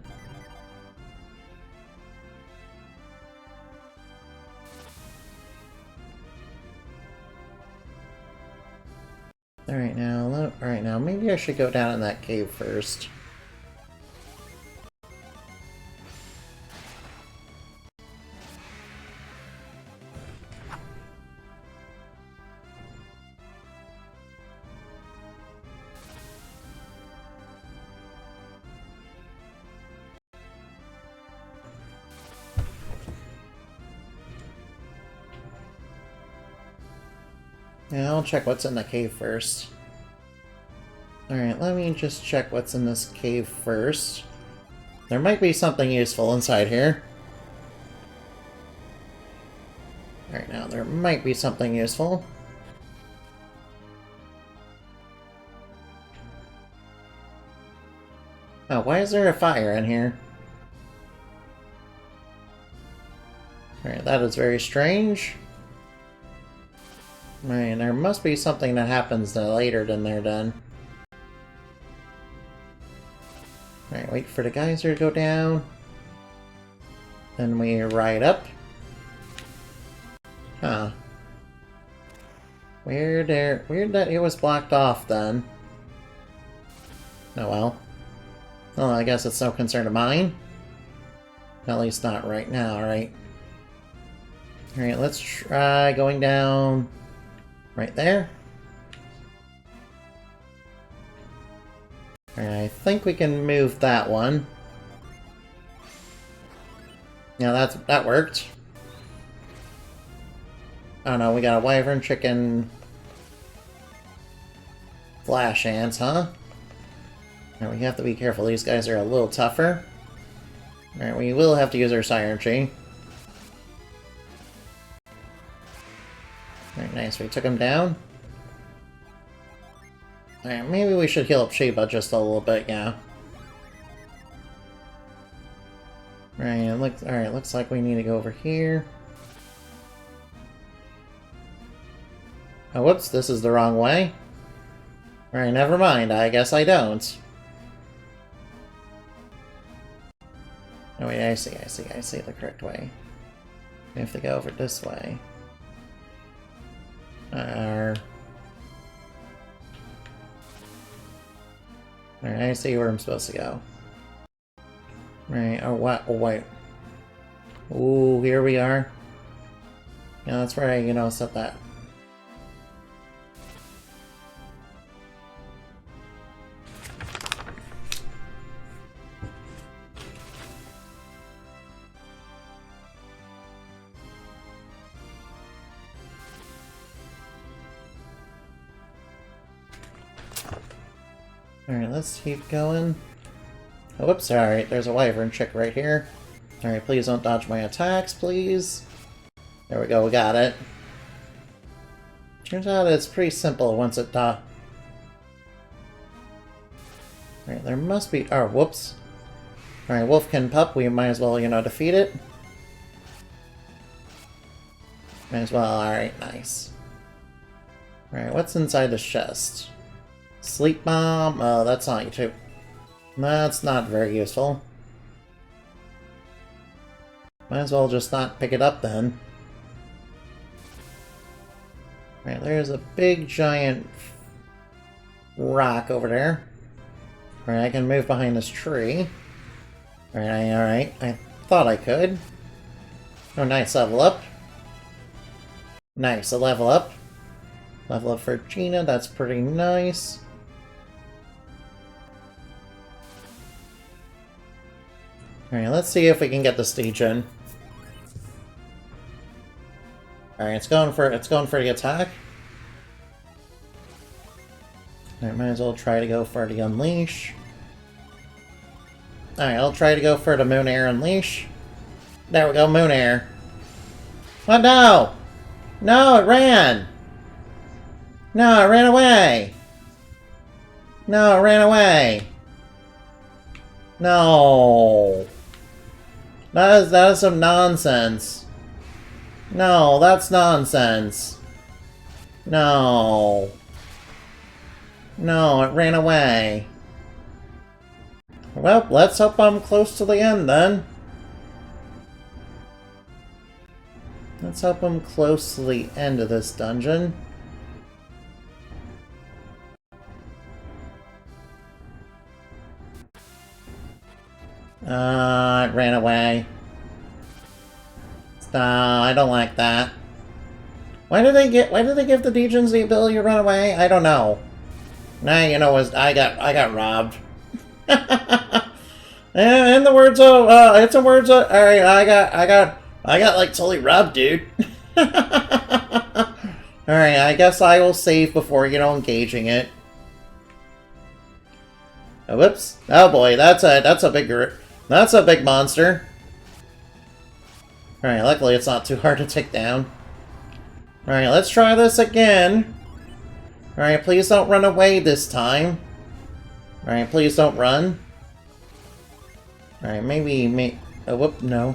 Speaker 1: Alright now, maybe I should go down in that cave first. Yeah, I'll check what's in the cave first. Alright, let me just check what's in this cave first. There might be something useful inside here. Alright, now there might be something useful. Oh, why is there a fire in here? Alright, that is very strange. Right, there must be something that happens later than they're done. Alright, wait for the geyser to go down. Then we ride up. Huh. Weird that it was blocked off then. Oh well. Well, I guess it's no concern of mine. At least not right now, right? Alright, let's try going down right there. Alright, I think we can move that one. Yeah, that worked. Oh no, we got a wyvern chicken flash ants, huh? Alright, we have to be careful. These guys are a little tougher. Alright, we will have to use our synergy. Alright, nice. We took him down. Alright, maybe we should heal up Sheba just a little bit, yeah. Alright, looks like we need to go over here. Oh, whoops, this is the wrong way. Alright, never mind. I guess I don't. Oh wait, I see the correct way. We have to go over this way. Alright, I see where I'm supposed to go. Right, oh what? Oh wait. Ooh, here we are. Yeah, that's where I, set that. Alright, let's keep going. Oh, whoops, alright, there's a wyvern chick right here. Alright, please don't dodge my attacks, please. There we go, we got it. Turns out it's pretty simple once it Alright, there must be... Oh, whoops. Alright, Wolfkin Pup, we might as well, defeat it. Might as well, alright, nice. Alright, what's inside this chest? Sleep bomb? Oh, that's not too... That's not very useful. Might as well just not pick it up then. Right, there's a big giant rock over there. Right, I can move behind this tree. Alright, I thought I could. Oh, nice, level up. Nice, a level up. Level up for Gina, that's pretty nice. Alright, let's see if we can get the stage in. Alright, it's going for the attack. Alright, might as well try to go for the unleash. Alright, I'll try to go for the Moon Air unleash. There we go, Moon Air. What? No! No, it ran! No, it ran away! No, it ran away! No! That is some nonsense. No, that's nonsense. No. No, it ran away. Well, let's hope I'm close to the end then. Let's hope I'm close to the end of this dungeon. It ran away. I don't like that. Why did they give the Degens the ability to run away? I don't know. Nah, you know what? I got robbed. In the words of alright, I got like totally robbed, dude. Alright, I guess I will save before, you know, engaging it. Oh, whoops. Oh boy, that's a big monster. Alright, luckily it's not too hard to take down. Alright, let's try this again. Alright, please don't run away this time. Alright, please don't run. Alright, maybe... Oh, whoop, no.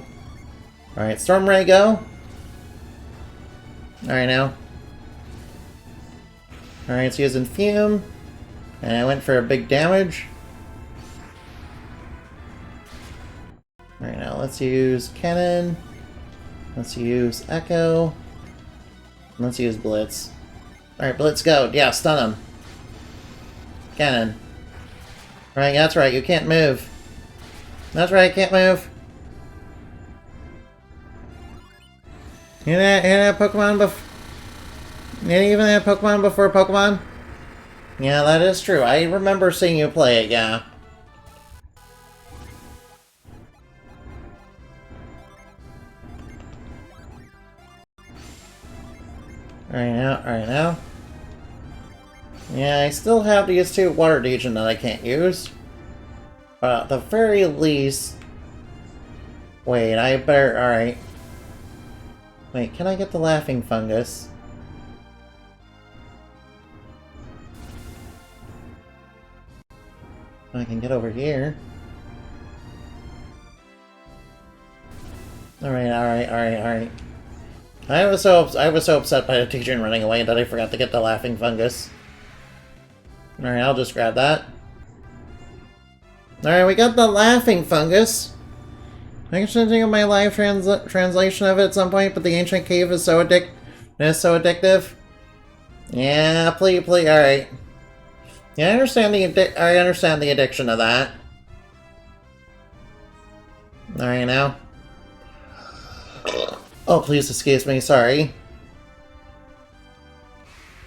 Speaker 1: Alright, Storm Ray, go. Alright, now. Alright, it's using Fume. And I went for a big damage. Alright, now let's use Cannon. Let's use Echo. Let's use Blitz. Alright, Blitz, go. Yeah, stun him. Cannon. Right, that's right, you can't move. That's right, can't move. You didn't have Pokemon before... You didn't even have Pokemon before Pokemon? Yeah, that is true. I remember seeing you play it, yeah. Alright now. Yeah, I still have these two Water Degen that I can't use. But at the very least... Wait, I better... Alright. Wait, can I get the Laughing Fungus? I can get over here. Alright. I was so upset by the teacher running away that I forgot to get the Laughing Fungus. Alright, I'll just grab that. Alright, we got the Laughing Fungus. I should think of my live translation of it at some point, but the Ancient Cave is so addictive. Yeah, please, alright. Yeah, I understand the addiction of that. Alright, now. Oh, please excuse me, sorry.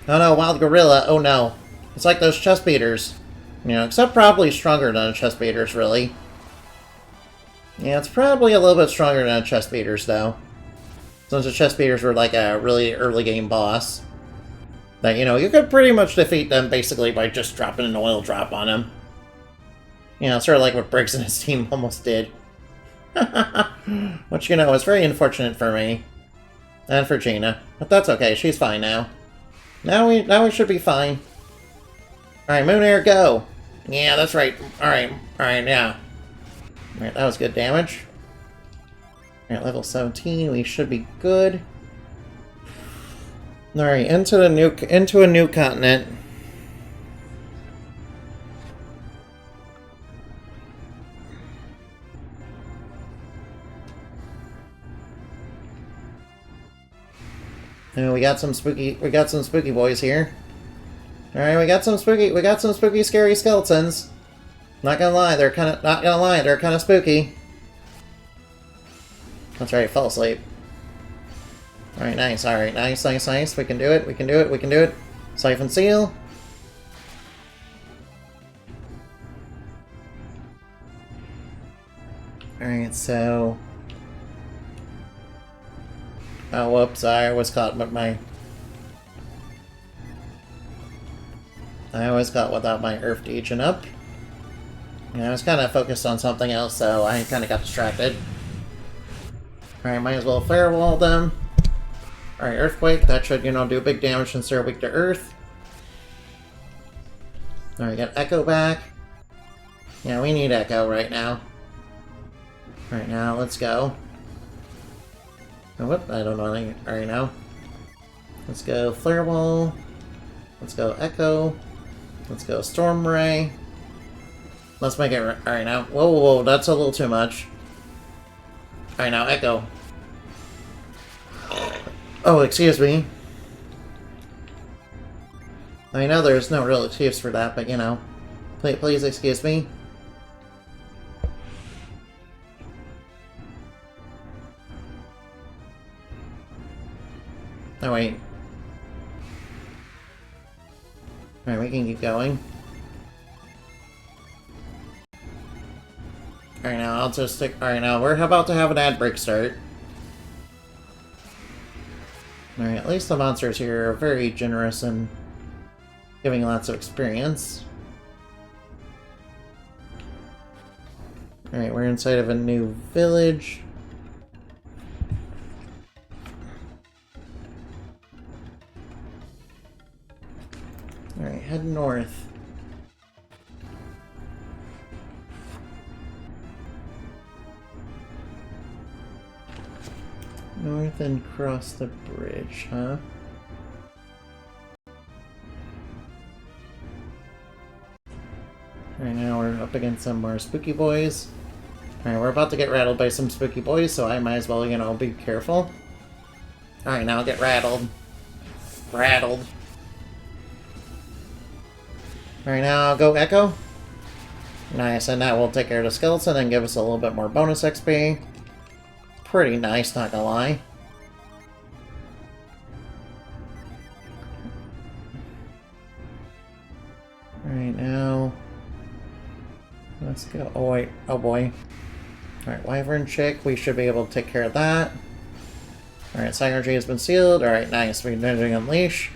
Speaker 1: Oh no, Wild Gorilla, oh no. It's like those chest beaters. You know, except probably stronger than a chest beaters, really. Yeah, it's probably a little bit stronger than a chest beaters, though. Since the chest beaters were like a really early game boss. That, you know, you could pretty much defeat them basically by just dropping an oil drop on them. You know, sort of like what Briggs and his team almost did. Which, you know, is very unfortunate for me. And for Gina. But that's okay, she's fine now. Now we should be fine. Alright, Moon Air, go! Yeah, that's right. Alright, yeah. Alright, that was good damage. Alright, level 17, we should be good. Alright, into a new continent. And we got some spooky boys here. Alright, we got some spooky scary skeletons. Not gonna lie, they're kinda spooky. That's right, fell asleep. Alright, nice, we can do it. Siphon Seal. Alright, so... Oh, whoops, I was caught with my... I always got without my Earth Agent up. Yeah, I was kind of focused on something else, so I kind of got distracted. Alright, might as well Firewall them. Alright, Earthquake, that should, you know, do big damage since they're weak to Earth. Alright, got Echo back. Yeah, we need Echo right now. Alright, now, let's go. Oh, whoop, I don't know anything right now. Let's go Flare Wall. Let's go Echo. Let's go Storm Ray. Let's make it alright now. Whoa, whoa, whoa, that's a little too much. Alright, now Echo. Oh, excuse me. I know there's no real excuse for that, but you know. Please excuse me. Oh, wait. Alright, we can keep going. Alright, now I'll just stick. Alright, now we're about to have an ad break start. Alright, at least the monsters here are very generous and giving lots of experience. Alright, we're inside of a new village. Alright, head north. North and cross the bridge, huh? Alright, now we're up against some more spooky boys. Alright, we're about to get rattled by some spooky boys, so I might as well, you know, be careful. Alright, now get rattled. Rattled. Alright, now I'll go Echo. Nice, and that will take care of the skeleton and give us a little bit more bonus XP. Pretty nice, not gonna lie. Alright, now... let's go... oh wait, oh boy. Alright, Wyvern Chick, we should be able to take care of that. Alright, Synergy has been sealed. Alright, nice, we're doing Unleash.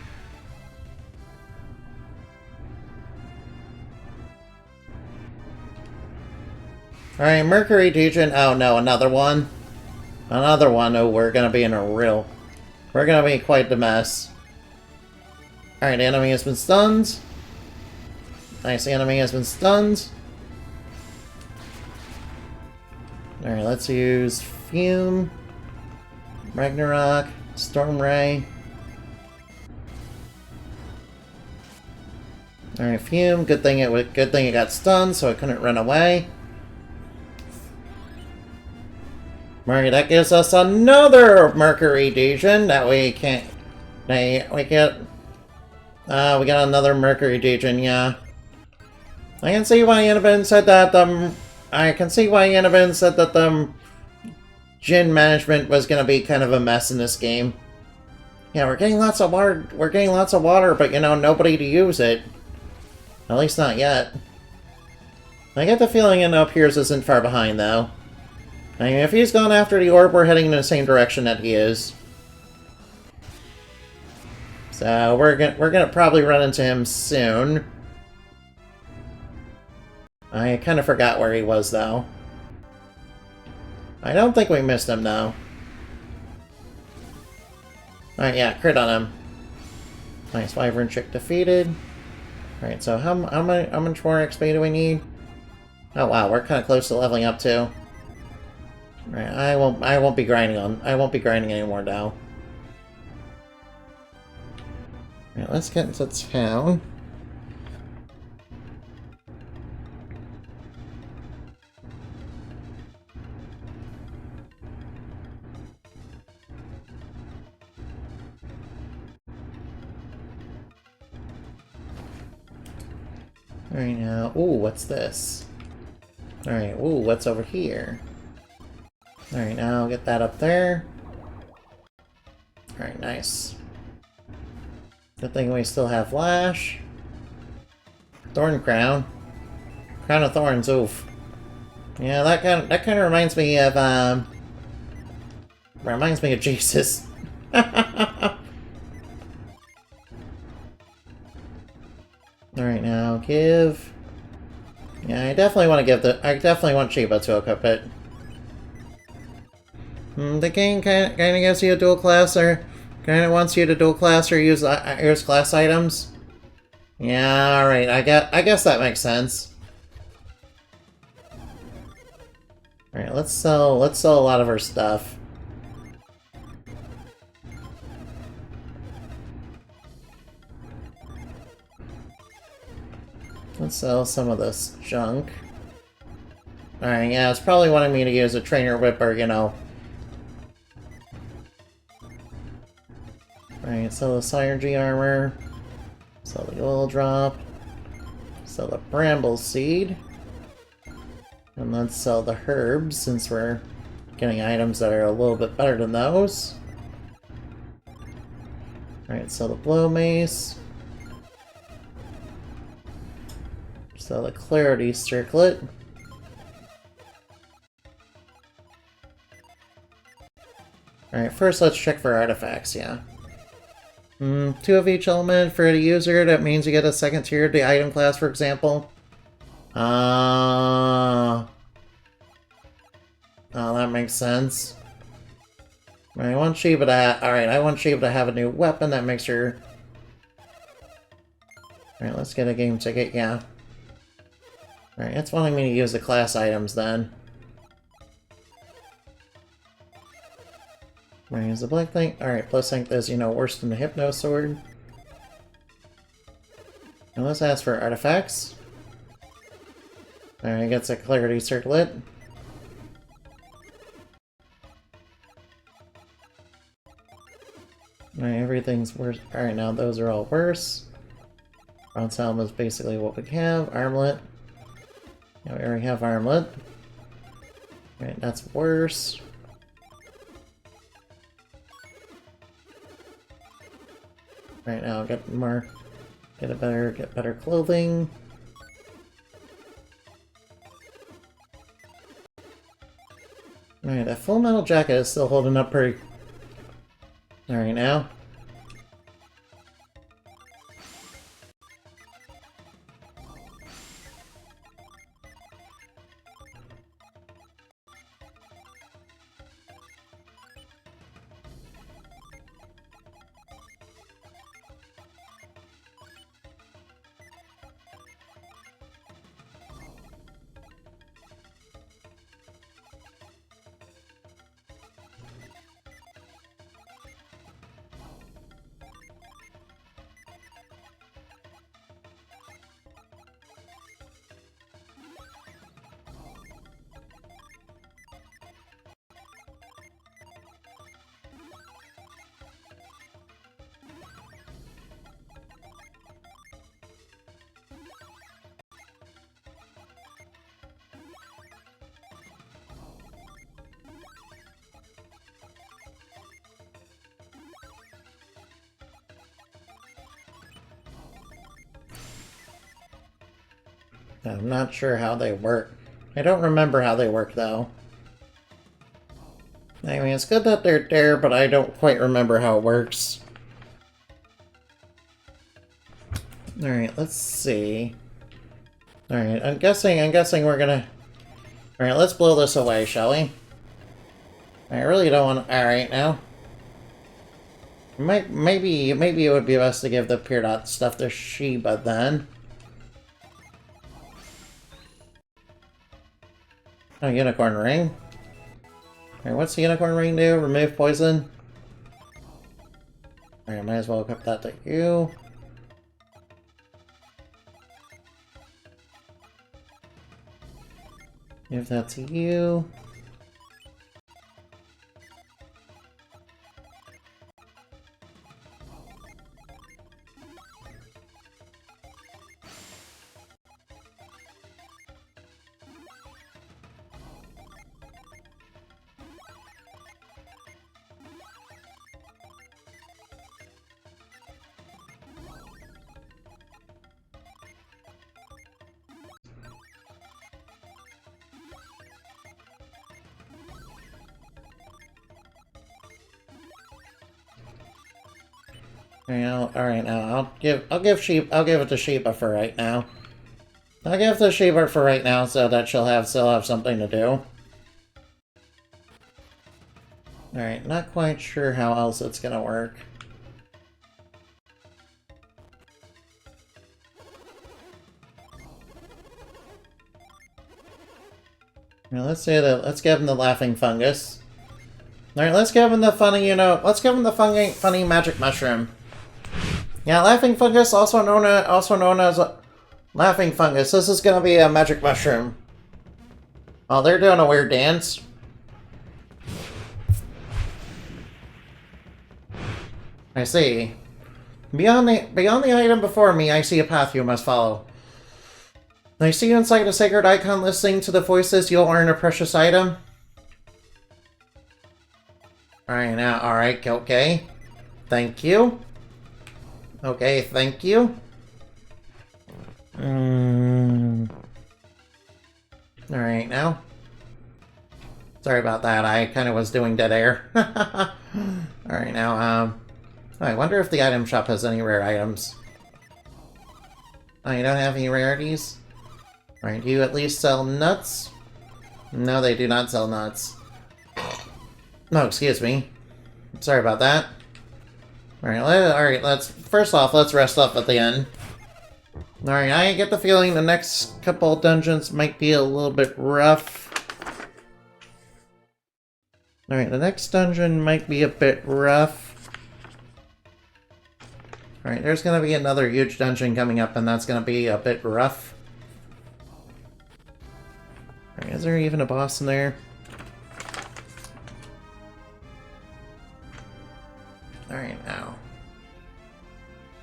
Speaker 1: Alright, Mercury Legion. Oh no, another one. Another one. Oh, we're gonna be in a real... we're gonna be quite the mess. Alright, the enemy has been stunned. Nice, the enemy has been stunned. Alright, let's use Fume, Ragnarok, Storm Ray. Alright, Fume. Good thing it got stunned, so it couldn't run away. Alright, that gives us another Mercury Legion that we can't... we got another Mercury Legion, yeah. I can see why Annabin said that the Jin management was gonna be kind of a mess in this game. Yeah, we're getting lots of water, but you know, nobody to use it. At least not yet. I get the feeling Piers isn't far behind, though. I mean, if he's gone after the orb, we're heading in the same direction that he is. So we're gonna probably run into him soon. I kind of forgot where he was, though. I don't think we missed him, though. Alright, yeah, crit on him. Nice, Wyvern Chick defeated. Alright, so how much more XP do we need? Oh wow, we're kind of close to leveling up too. Right, I won't be grinding anymore now. Alright, let's get into town. Alright now, ooh, what's this? Alright, ooh, what's over here? Alright, now I'll get that up there. Alright, nice. Good thing we still have Flash. Thorn Crown. Crown of Thorns, oof. Yeah, that kind of reminds me of Jesus. Alright, now give. Yeah, I definitely want Chiba to equip it. The game kind of gives you a dual class, or kind of wants you to dual class or use class items. Yeah, alright, I guess that makes sense. Alright, let's sell a lot of our stuff. Let's sell some of this junk. Alright, yeah, it's probably wanting me to use a trainer whipper, you know. Alright, sell the Synergy armor. Sell the oil drop. Sell the bramble seed. And let's sell the herbs, since we're getting items that are a little bit better than those. Alright, sell the blow mace. Sell the clarity circlet. Alright, first let's check for artifacts, yeah. 2 of each element for the user, that means you get a second tier of the item class, for example. Oh, that makes sense. I want Shiva to I want Shiva to have a new weapon that makes her... Alright, let's get a game ticket, yeah. Alright, it's wanting me to use the class items then. Alright, use the black thing. Alright, plus think this, worse than the Hypno Sword. And let's ask for artifacts. Alright, gets a clarity circlet. Alright, everything's worse. Alright, now those are all worse. Bronze helm is basically what we have. Armlet. Yeah, we already have armlet. Alright, that's worse. Right now, get better clothing. Alright, that full metal jacket is still holding up pretty... Alright, now. I'm not sure how they work. I don't remember how they work, though. I mean, it's good that they're there, but I don't quite remember how it works. Alright, let's see. Alright, I'm guessing we're gonna... Alright, let's blow this away, shall we? I really don't want... Alright, now. Maybe it would be best to give the Pure Dot stuff to Shiba, then. Oh, Unicorn Ring. Alright, what's the Unicorn Ring do? Remove poison? Alright, might as well equip that to you. Give that to you. You know, alright now, I'll give it to Sheba for right now. I'll give it to Sheba for right now so that she'll still have something to do. Alright, not quite sure how else it's gonna work. Now let's give him the laughing fungus. Alright, let's give him the funny, let's give him the funny magic mushroom. Yeah, laughing fungus, also known as laughing fungus. This is gonna be a magic mushroom. Oh, they're doing a weird dance. I see. Beyond the item before me, I see a path you must follow. I see you inside a sacred icon listening to the voices. You'll earn a precious item. Alright, okay. Thank you. Okay, thank you. Alright, now. Sorry about that, I kind of was doing dead air. Alright, now, I wonder if the item shop has any rare items. Oh, you don't have any rarities? Alright, do you at least sell nuts? No, they do not sell nuts. No, excuse me. Sorry about that. Alright, first off, let's rest up at the end. Alright, I get the feeling the next couple dungeons might be a little bit rough. Alright, the next dungeon might be a bit rough. Alright, there's gonna be another huge dungeon coming up, and that's gonna be a bit rough. Alright, is there even a boss in there?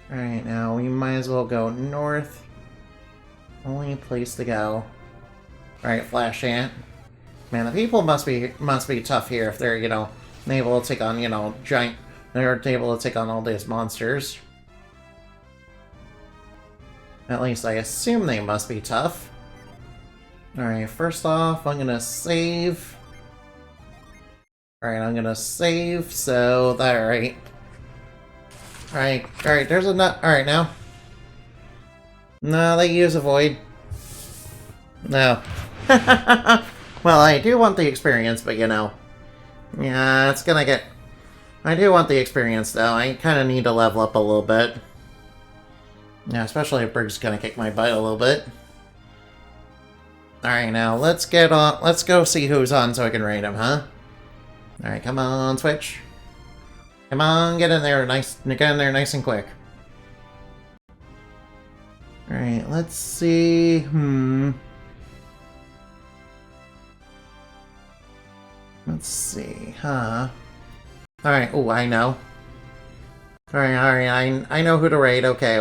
Speaker 1: Alright, now we might as well go north. Only place to go. Alright, Flash Ant. Man, the people must be tough here if they're, able to take on, they're able to take on all these monsters. At least I assume they must be tough. Alright, first off, I'm gonna save. Alright, I'm gonna save, so that, alright. Alright, there's a nut. Alright, now. No, they use a void. No. Well, I do want the experience, but yeah, it's gonna get... I do want the experience, though. I kind of need to level up a little bit. Yeah, especially if Brig's gonna kick my butt a little bit. Alright, now, let's go see who's on so I can raid him, huh? Alright, come on, Switch. Come on, get in there nice and quick. Alright, let's see. Let's see, huh? Alright, oh, I know. Alright, I know who to raid. Okay.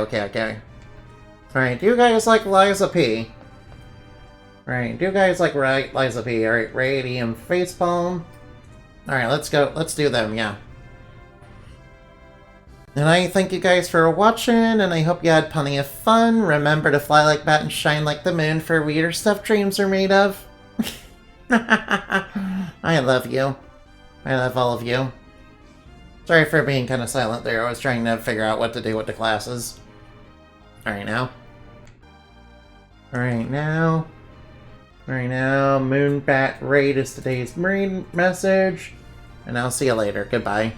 Speaker 1: Alright, do you guys like Liza P? Alright, do you guys like Liza P? Alright, Radium Facepalm. Alright, let's do them, yeah. And I thank you guys for watching, and I hope you had plenty of fun. Remember to fly like bat and shine like the moon, for weirder stuff dreams are made of. I love you. I love all of you. Sorry for being kind of silent there. I was trying to figure out what to do with the classes. Alright now. Moonbat Raid is today's marine message. And I'll see you later. Goodbye.